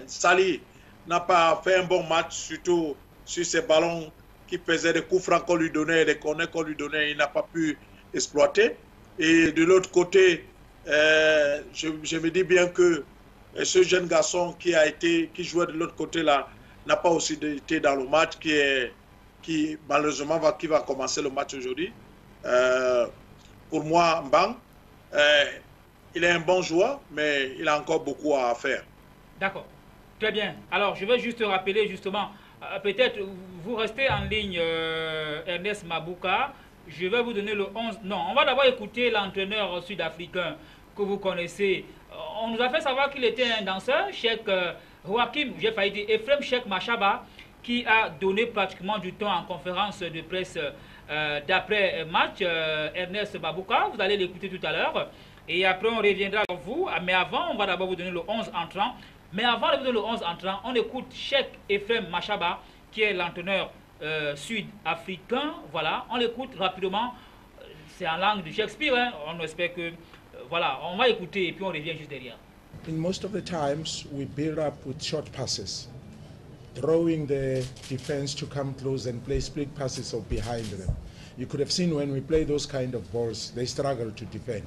[SPEAKER 3] Sali n'a pas fait un bon match, surtout sur ces ballons qui faisaient des coups francs qu'on lui donnait, des corners qu'on lui donnait, il n'a pas pu exploiter. Et de l'autre côté, je me dis bien que ce jeune garçon qui jouait de l'autre côté là n'a pas aussi été dans le match qui malheureusement va commencer le match aujourd'hui. Pour moi, Mbang, il est un bon joueur, mais il a encore beaucoup à faire.
[SPEAKER 1] D'accord, très bien. Alors je vais juste rappeler justement, peut-être vous restez en ligne, Ernest Mabouka. Je vais vous donner le 11. Non, on va d'abord écouter l'entraîneur sud-africain que vous connaissez. On nous a fait savoir qu'il était un danseur, Cheikh Joachim, j'ai failli dire Ephraim Cheikh Machaba, qui a donné pratiquement du temps en conférence de presse d'après match. Ernest Mabouka, vous allez l'écouter tout à l'heure. Et après, on reviendra à vous. Mais avant, on va d'abord vous donner le 11 entrant. Mais avant de vous donner le 11 entrant, on écoute Cheikh Ephraim Machaba, qui est l'entraîneur sud-africain. Voilà, on l'écoute rapidement. C'est en langue de Shakespeare. Hein. On espère que... voilà, on va écouter et puis on revient juste derrière.
[SPEAKER 8] In most of the times, we build up with short passes, drawing the defense to come close and play split passes of behind them. You could have seen when we play those kind of balls, they struggle to defend.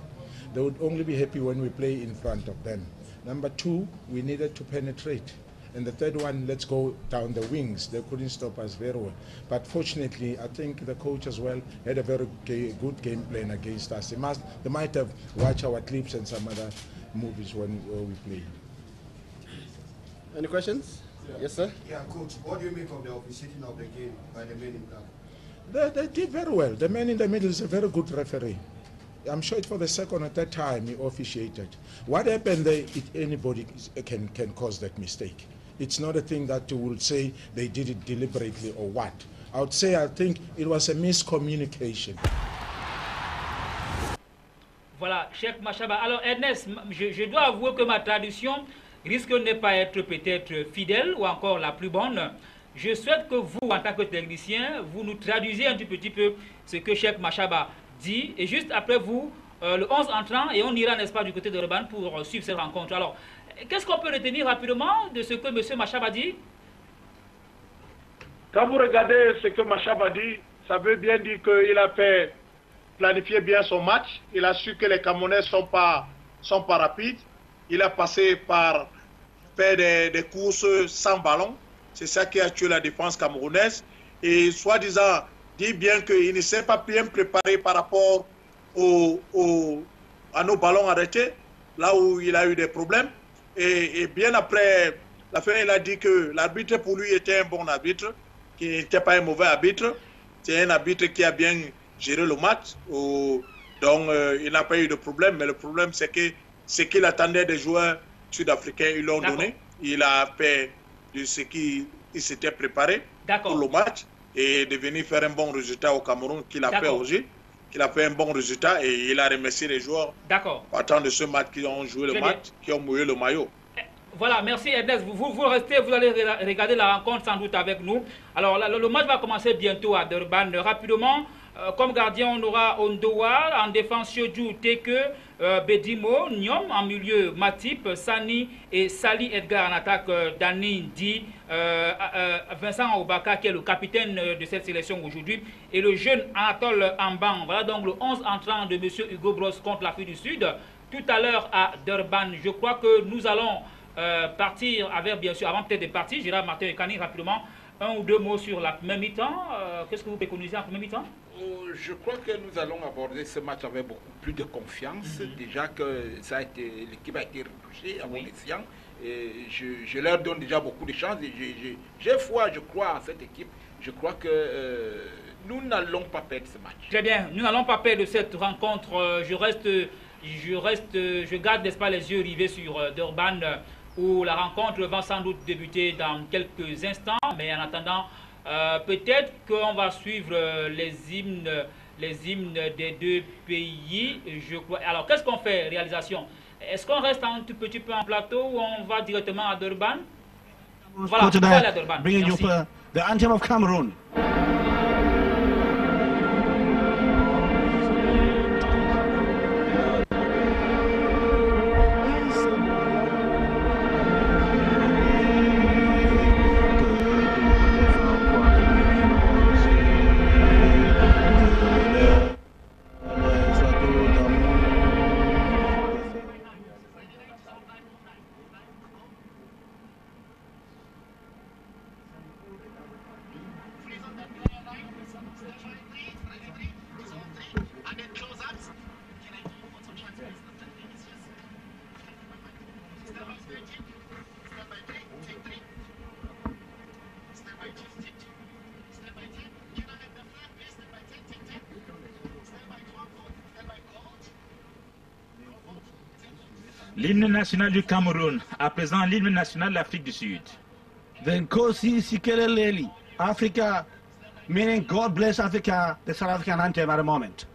[SPEAKER 8] They would only be happy when we play in front of them. Number two, we needed to penetrate. And the third one, let's go down the wings. They couldn't stop us very well. But fortunately, I think the coach as well had a very good game plan against us. They might have watched our clips and some other movies when we play.
[SPEAKER 9] Any questions? Yeah. Yes, sir?
[SPEAKER 10] Yeah, Coach, what do you make of the officiating of the game by the men in black?
[SPEAKER 8] They did very well. The man in the middle is a very good referee. I'm sure for the second or third time he officiated. What happened there, anybody can cause that mistake. It's not a thing that you will say they did it deliberately or what. I would say I think it was a miscommunication.
[SPEAKER 1] Voilà, Cheikh Machaba. Alors Ernest, je dois avouer que ma traduction risque de ne pas être peut-être fidèle ou encore la plus bonne. Je souhaite que vous, en tant que technicien, vous nous traduisiez un petit peu ce que Cheikh Machaba dit. Et juste après vous, le 11 entrant, et on ira, n'est-ce pas, du côté de Durban pour suivre cette rencontre. Alors, qu'est-ce qu'on peut retenir rapidement de ce que M. Machab a dit?
[SPEAKER 3] Quand vous regardez ce que Machab a dit, ça veut bien dire qu'il a fait planifier bien son match. Il a su que les Camerounais sont pas rapides. Il a passé par faire des courses sans ballon. C'est ça qui a tué la défense camerounaise. Et soi-disant, dit bien qu'il ne s'est pas bien préparé par rapport à nos ballons arrêtés, là où il a eu des problèmes. Et bien après la fin, il a dit que l'arbitre pour lui était un bon arbitre, qui n'était pas un mauvais arbitre. C'est un arbitre qui a bien géré le match. Donc il n'a pas eu de problème. Mais le problème, c'est que ce qu'il attendait des joueurs sud-africains, ils l'ont donné. Il a fait de ce qu'il s'était préparé pour le match et de venir faire un bon résultat au Cameroun qu'il a fait aujourd'hui. Qu'il a fait un bon résultat et il a remercié les joueurs partant de ce match qui ont joué le match, qui ont mouillé le maillot.
[SPEAKER 1] Voilà, merci Ernest. Vous restez, vous allez regarder la rencontre sans doute avec nous. Alors, le match va commencer bientôt à Durban. Rapidement, comme gardien, on aura Ondoa, en défense Chodjou, Teke, Bedimo, Nyom, en milieu Matip, Sani et Sali Edgar en attaque, Dani Ndi, Vincent Obaka qui est le capitaine de cette sélection aujourd'hui et le jeune Anatole Amban. Voilà donc le 11 entrant de M. Hugo Bross contre l'Afrique du Sud. Tout à l'heure à Durban, je crois que nous allons partir avec, bien sûr, avant peut-être de partir, Gérard Martin et Kani, rapidement, un ou deux mots sur la première mi-temps. Qu'est-ce que vous préconisez en première mi-temps?
[SPEAKER 2] Je crois que nous allons aborder ce match avec beaucoup plus de confiance. Déjà que l'équipe a été retouchée à mon escient. Je leur donne déjà beaucoup de chance. J'ai foi, je crois, en cette équipe. Je crois que nous n'allons pas perdre ce match.
[SPEAKER 1] Très bien, nous n'allons pas perdre cette rencontre. Je garde, n'est-ce pas, les yeux rivés sur Durban, où la rencontre va sans doute débuter dans quelques instants. Mais en attendant, peut-être qu'on va suivre les hymnes des deux pays, je crois. Alors, qu'est-ce qu'on fait, réalisation? Est-ce qu'on reste un tout petit peu en plateau ou on va directement à Durban? Voilà, on va aller à Durban.
[SPEAKER 9] Bringing you the anthem of Cameroon.
[SPEAKER 11] L'hymne national du Cameroun, à présent l'hymne national de l'Afrique du Sud.
[SPEAKER 9] The Nkosi Sikeleleli, Africa, meaning God bless Africa, the South African anthem at the moment.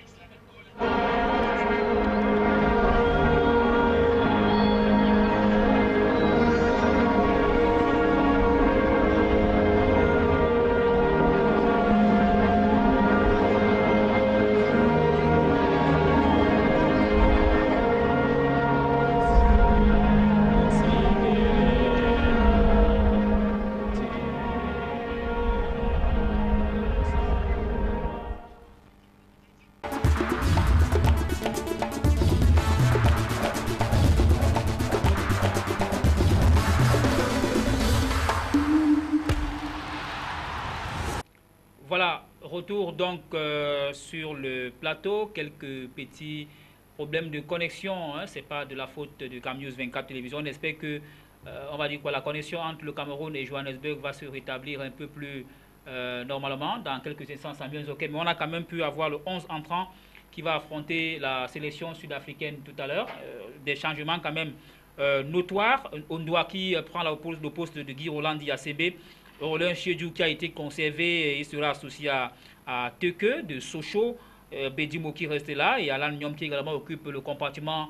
[SPEAKER 1] Voilà, retour donc sur le plateau, quelques petits problèmes de connexion, hein, c'est pas de la faute de CamNews 24 Télévision. On espère que, on va dire quoi, la connexion entre le Cameroun et Johannesburg va se rétablir un peu plus normalement, dans quelques instants, ça mieux, ok, mais on a quand même pu avoir le 11 entrant qui va affronter la sélection sud-africaine tout à l'heure, des changements quand même notoires. Ondoa qui prend le poste de Guy Rolandi ACB. Roland Chiedjou qui a été conservé, il sera associé à Teke de Sochaux, Bedimo qui reste là et Alan Nyom qui également occupe le compartiment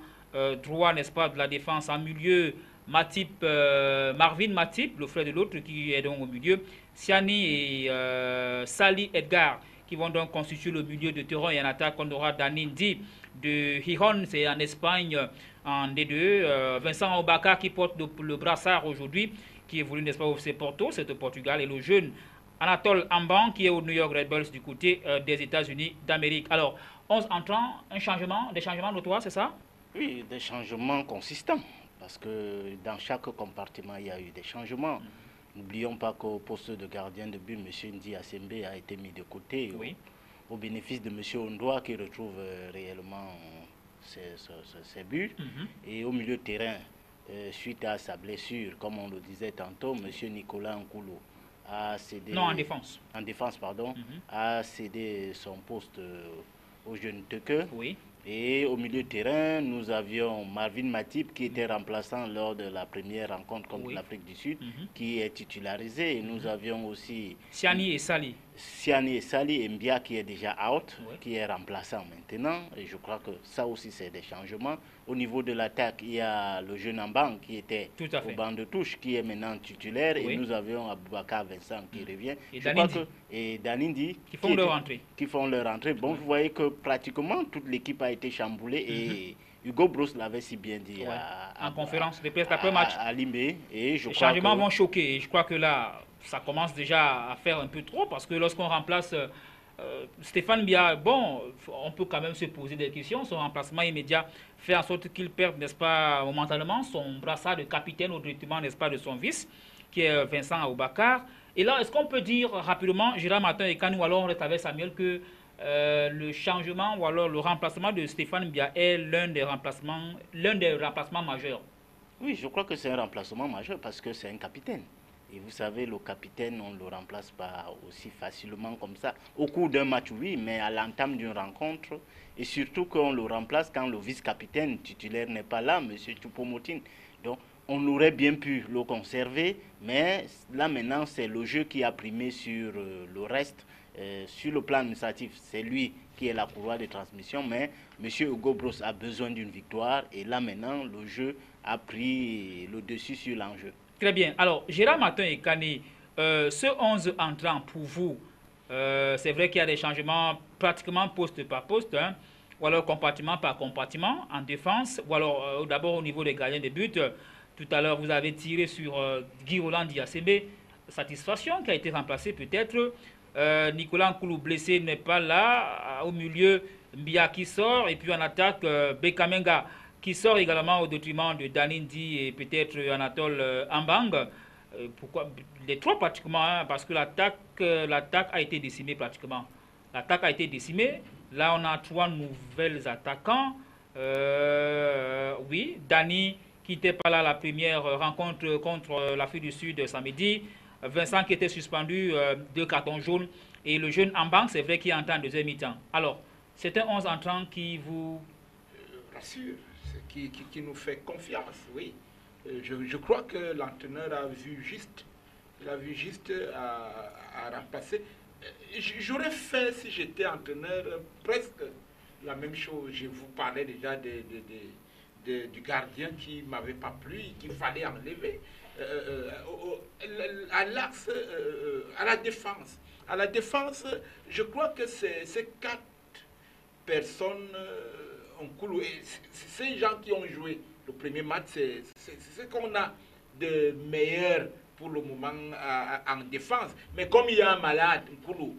[SPEAKER 1] droit, n'est-ce pas, de la défense en milieu. Matip, Marvin Matip, le frère de l'autre qui est donc au milieu. Siani et Sali Edgar qui vont donc constituer le milieu de terrain. Et en attaque, on aura Danindi de Gijón, c'est en Espagne, en D2. Vincent Obaka qui porte le brassard aujourd'hui, qui évolue, n'est-ce pas, au FC Porto, c'est au Portugal. Et le jeune Anatole Amban qui est au New York Red Bulls du côté des États-Unis d'Amérique. Alors, 11 entrants, des changements notoires, c'est ça?
[SPEAKER 5] Oui, des changements consistants. Parce que dans chaque compartiment, il y a eu des changements. N'oublions pas qu'au poste de gardien de but, M. Ndi Asembe a été mis de côté au bénéfice de M. Ondoa qui retrouve réellement ses buts. Et au milieu de terrain, suite à sa blessure, comme on le disait tantôt, M. Nicolas Nkoulou a cédé...
[SPEAKER 1] Non, en défense.
[SPEAKER 5] En défense, pardon. A cédé son poste au jeune Teke.
[SPEAKER 1] Oui.
[SPEAKER 5] Et au milieu de terrain, nous avions Marvin Matip qui était remplaçant lors de la première rencontre contre l'Afrique du Sud, qui est titularisé. Et nous avions aussi
[SPEAKER 1] Siani et Sali.
[SPEAKER 5] Siani et Sali et Mbia qui est déjà out, qui est remplaçant maintenant. Et je crois que ça aussi c'est des changements. Au niveau de l'attaque, il y a le jeune Amban qui était au banc de touche, qui est maintenant titulaire. Et nous avions Aboubakar Vincent qui revient. Et Danindi
[SPEAKER 1] qui font leur entrée.
[SPEAKER 5] Qui font leur entrée. Bon, vous voyez que pratiquement toute l'équipe a été chamboulée. Et Hugo Bross l'avait si bien dit
[SPEAKER 1] en conférence de presse après match.
[SPEAKER 5] À Limé. Et je
[SPEAKER 1] les
[SPEAKER 5] crois
[SPEAKER 1] changements vont choquer. Et je crois que là, ça commence déjà à faire un peu trop. Parce que lorsqu'on remplace Stéphane Mbia, bon, on peut quand même se poser des questions. Son remplacement immédiat fait en sorte qu'il perde, n'est-ce pas, momentanément, son brassard de capitaine au détriment, n'est-ce pas, de son vice, qui est Vincent Aboubakar. Et là, est-ce qu'on peut dire rapidement, Gérard Martin et Kanou, alors on reste avec Samuel, que le changement ou alors le remplacement de Stéphane Mbia est l'un des remplacements majeurs?
[SPEAKER 5] Oui, je crois que c'est un remplacement majeur parce que c'est un capitaine. Et vous savez, le capitaine, on ne le remplace pas aussi facilement comme ça. Au cours d'un match, oui, mais à l'entame d'une rencontre, et surtout qu'on le remplace quand le vice-capitaine titulaire n'est pas là, M. Choupo-Moting. Donc, on aurait bien pu le conserver, mais là maintenant, c'est le jeu qui a primé sur le reste. Sur le plan administratif, c'est lui qui est la courroie de transmission, mais M. Hugo Bross a besoin d'une victoire, et là maintenant, le jeu a pris le dessus sur l'enjeu.
[SPEAKER 1] Très bien. Alors, Gérard Martin et Kani, ce 11 entrants pour vous, c'est vrai qu'il y a des changements pratiquement poste par poste, hein, ou alors compartiment par compartiment en défense, ou alors d'abord au niveau des gardiens de but. Tout à l'heure, vous avez tiré sur Guy Roland Diasebe, satisfaction qui a été remplacé peut-être. Nicolas Nkoulou blessé n'est pas là. Au milieu, Mbia qui sort, et puis en attaque, Bekamenga qui sort également au détriment de Danindi et peut-être Anatole Ambang. Pourquoi les trois pratiquement, hein, parce que l'attaque a été décimée pratiquement. L'attaque a été décimée. Là, on a trois nouvelles attaquants. Oui, Dani qui n'était pas là la première rencontre contre l'Afrique du Sud samedi. Vincent qui était suspendu de carton jaune. Et le jeune Ambang, c'est vrai qu'il est entré en deuxième mi-temps. Alors, c'est un 11 entrant qui vous
[SPEAKER 2] rassure. Qui nous fait confiance, oui. Je crois que l'entraîneur a vu juste. Il a vu juste à remplacer. J'aurais fait, si j'étais entraîneur, presque la même chose. Je vous parlais déjà du gardien qui ne m'avait pas plu, qu'il fallait enlever. À l'axe, à la défense. À la défense, je crois que ces 4 personnes... Ces gens qui ont joué le premier match, c'est ce qu'on a de meilleur pour le moment en défense. Mais comme il y a un malade, Nkoulou,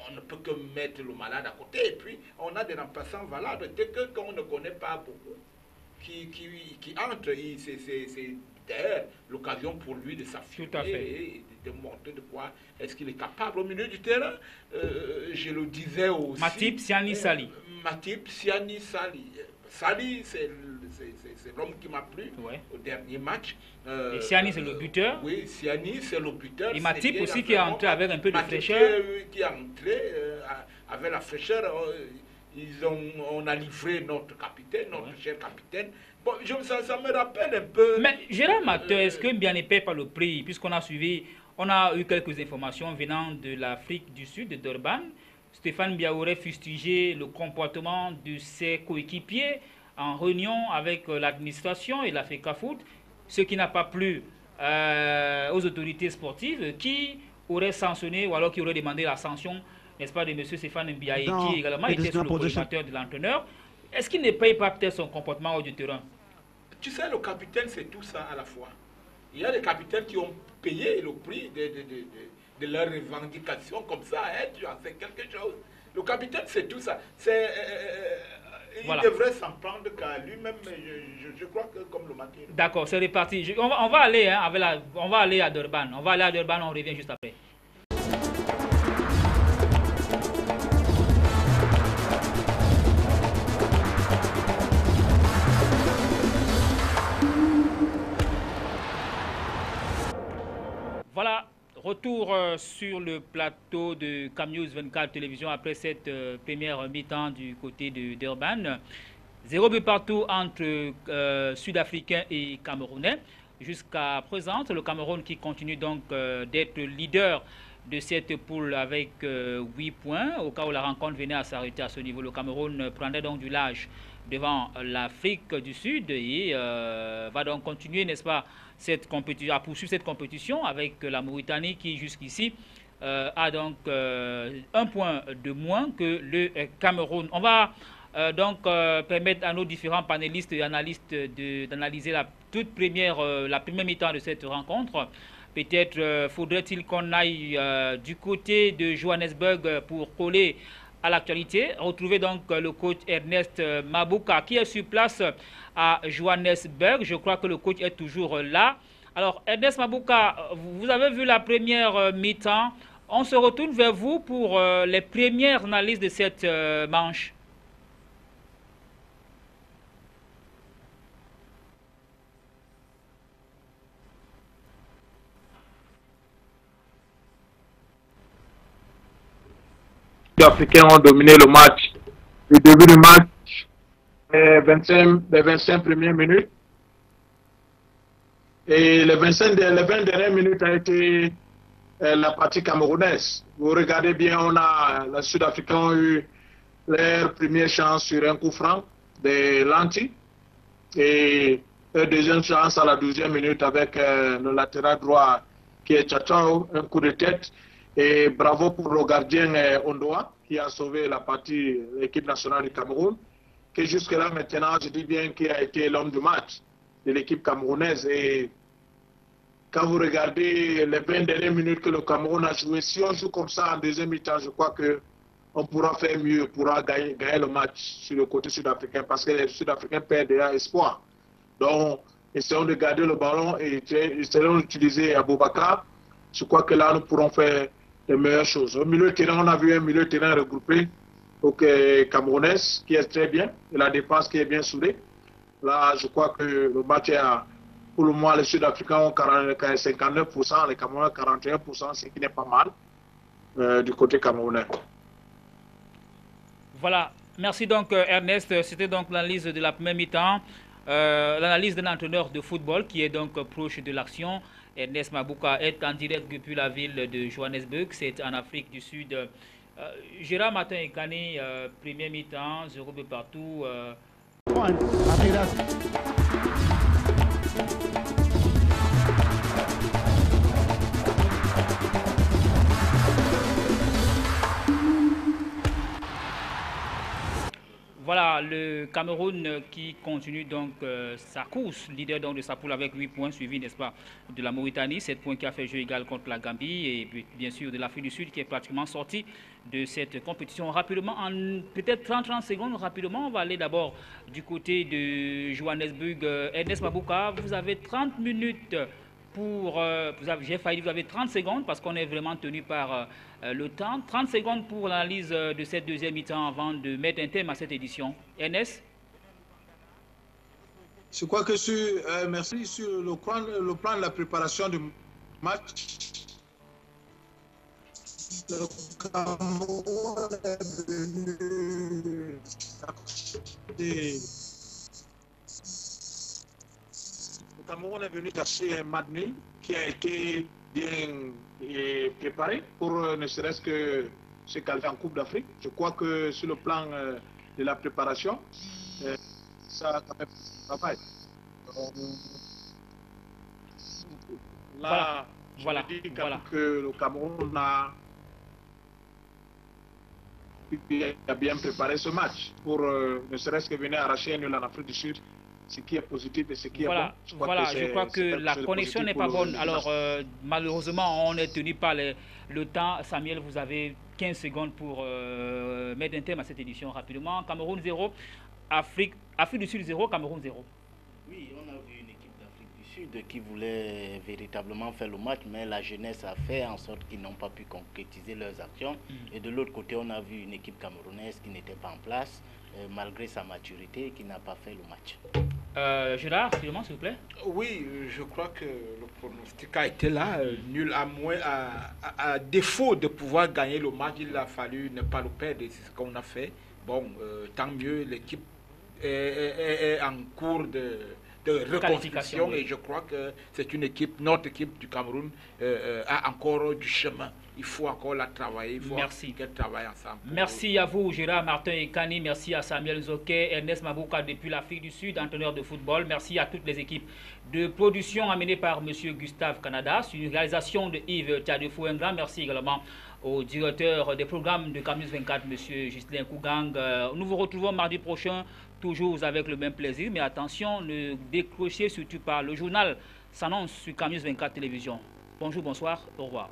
[SPEAKER 2] on ne peut que mettre le malade à côté. Et puis, on a des remplaçants valables. Dès qu'on ne connaît pas beaucoup, qui entrent, c'est d'ailleurs l'occasion pour lui de s'affirmer et de montrer de quoi est-ce qu'il est capable. Au milieu du terrain, je le disais aussi...
[SPEAKER 1] Matip, Siani, Sali.
[SPEAKER 2] Matip, Siani, Sali. Sali, c'est l'homme qui m'a plu au dernier match.
[SPEAKER 1] Et Siani, c'est le buteur.
[SPEAKER 2] Oui, Siani, c'est le buteur.
[SPEAKER 1] Et Matip aussi qui est entré avec un peu de fraîcheur.
[SPEAKER 2] Qui est entré avec la fraîcheur. On a livré notre capitaine, notre cher capitaine. Bon, ça me rappelle un peu...
[SPEAKER 1] Mais Gérard Martin, est-ce que Mbia ne paie pas le prix? Puisqu'on a suivi, on a eu quelques informations venant de l'Afrique du Sud, de Durban. Stéphane Mbia aurait fustigé le comportement de ses coéquipiers en réunion avec l'administration et la FECAFOOT, ce qui n'a pas plu aux autorités sportives qui auraient sanctionné ou alors qui auraient demandé la sanction n'est-ce pas, de M. Stéphane Mbiaye,
[SPEAKER 9] Non,
[SPEAKER 1] qui également
[SPEAKER 9] it is
[SPEAKER 1] était sous
[SPEAKER 9] not
[SPEAKER 1] le
[SPEAKER 9] position.
[SPEAKER 1] coordinateur de l'entraîneur. Est-ce qu'il ne paye pas peut-être son comportement hors du terrain?
[SPEAKER 2] Tu sais, le capitaine, c'est tout ça à la fois. Il y a des capitaines qui ont payé le prix de leurs revendications comme ça. Hein, tu as fait quelque chose. Le capitaine, c'est tout ça.
[SPEAKER 1] Voilà.
[SPEAKER 2] Il devrait s'en prendre qu'à lui-même, je crois que comme le matin.
[SPEAKER 1] D'accord, c'est reparti. On va aller, hein, on va aller à Durban. On va aller à Durban, on revient juste après. Voilà, retour sur le plateau de CamNews 24 Télévision après cette première mi-temps du côté de Durban. 0 but partout entre Sud-Africains et Camerounais. Jusqu'à présent, le Cameroun qui continue donc d'être leader de cette poule avec 8 points. Au cas où la rencontre venait à s'arrêter à ce niveau, le Cameroun prendrait donc du large devant l'Afrique du Sud et va donc continuer, n'est-ce pas, à poursuivre cette compétition avec la Mauritanie qui jusqu'ici a donc 1 point de moins que le Cameroun. On va donc permettre à nos différents panélistes et analystes d'analyser la première mi-temps de cette rencontre. Peut-être faudrait-il qu'on aille du côté de Johannesburg pour coller à l'actualité. Retrouver donc le coach Ernest Mabouka qui est sur place à Johannesburg. Je crois que le coach est toujours là. Alors Ernest Mabouka, vous avez vu la première mi-temps. On se retourne vers vous pour les premières analyses de cette manche.
[SPEAKER 3] Les Africains ont dominé le match. Le début du match, les 25 premières minutes. Et les 20 dernières minutes a été la partie camerounaise. Vous regardez bien, les Sud-Africains ont eu leur première chance sur un coup franc de Lanti. Et leur deuxième chance à la 12e minute avec le latéral droit qui est Tchatchao, un coup de tête. Et bravo pour le gardien Ondoa qui a sauvé la partie de l'équipe nationale du Cameroun, qui jusque-là maintenant, je dis bien, qui a été l'homme du match de l'équipe camerounaise. Et quand vous regardez les 20 dernières minutes que le Cameroun a joué, si on joue comme ça en deuxième mi-temps, je crois qu'on pourra faire mieux, on pourra gagner le match sur le côté sud-africain, parce que les Sud-Africains perdent déjà espoir. Donc, essayons de garder le ballon et essayons d'utiliser Aboubakar. Je crois que là, nous pourrons faire les meilleures choses. Au milieu de terrain, on a vu un milieu de terrain regroupé camerounais qui est très bien, et la défense qui est bien soudée. Là, je crois que le match est pour le moment, les Sud-Africains ont 59%, les Camerounais 41%, ce qui n'est pas mal du côté camerounais.
[SPEAKER 1] Voilà, merci donc Ernest. C'était donc l'analyse de la première mi-temps, l'analyse d'un entraîneur de football qui est donc proche de l'action. Ernest Mabouka est en direct depuis la ville de Johannesburg, c'est en Afrique du Sud. Gérard Martin et Kane, première mi-temps, 0 but partout. Voilà, le Cameroun qui continue donc sa course, leader donc de sa poule avec 8 points, suivi, n'est-ce pas, de la Mauritanie, 7 points qui a fait jeu égal contre la Gambie et bien sûr de l'Afrique du Sud qui est pratiquement sorti de cette compétition. Rapidement, en peut-être 30 secondes, rapidement, on va aller d'abord du côté de Johannesburg. Ernest Mabouka, vous avez 30 minutes pour, j'ai failli, vous avez 30 secondes parce qu'on est vraiment tenu par le temps. 30 secondes pour l'analyse de cette deuxième mi-temps avant de mettre un thème à cette édition. Ernest?
[SPEAKER 4] Je crois que merci, sur le plan de la préparation du match, le Cameroun est venu chercher un Madni qui a été bien préparé pour ne serait-ce que se qualifier en Coupe d'Afrique. Je crois que sur le plan de la préparation, ça a quand même travail. Là,
[SPEAKER 1] voilà.
[SPEAKER 4] Je dis que le Cameroun a
[SPEAKER 3] qui a bien préparé ce match pour ne serait-ce que venir arracher un nul en Afrique du Sud, ce qui est positif et ce qui est bon.
[SPEAKER 1] Je crois que la connexion n'est pas bonne. Alors, malheureusement, on est tenu par le temps. Samuel, vous avez 15 secondes pour mettre un terme à cette édition rapidement. Cameroun 0, Afrique du Sud 0, Cameroun 0.
[SPEAKER 5] Oui, on a vu une équipe d'Afrique du Sud qui voulait véritablement faire le match, mais la jeunesse a fait en sorte qu'ils n'ont pas pu concrétiser leurs actions. Et de l'autre côté, on a vu une équipe camerounaise qui n'était pas en place, malgré sa maturité, et qui n'a pas fait le match.
[SPEAKER 1] Gérard, s'il vous plaît.
[SPEAKER 2] Oui, je crois que le pronostic a été là. Nul à défaut de pouvoir gagner le match, il a fallu ne pas le perdre. C'est ce qu'on a fait. Bon, tant mieux, l'équipe est en cours de reconstruction et je crois que c'est une équipe, notre équipe du Cameroun a encore du chemin. Il faut encore la travailler, il faut qu'elle travaille ensemble.
[SPEAKER 1] Merci à vous, Gérard Martin et Kani. Merci à Samuel Zoké, Ernest Mabouka depuis l'Afrique du Sud, entraîneur de football. Merci à toutes les équipes de production amenées par M. Gustave Canada. C'est une réalisation de Yves Tchadefou. Un grand merci également au directeur des programmes de Camus 24, M. Ghislain Kougang. Nous vous retrouvons mardi prochain, toujours avec le même plaisir. Mais attention, ne décrochez surtout pas. Le journal s'annonce sur Camus 24 Télévision. Bonjour, bonsoir, au revoir.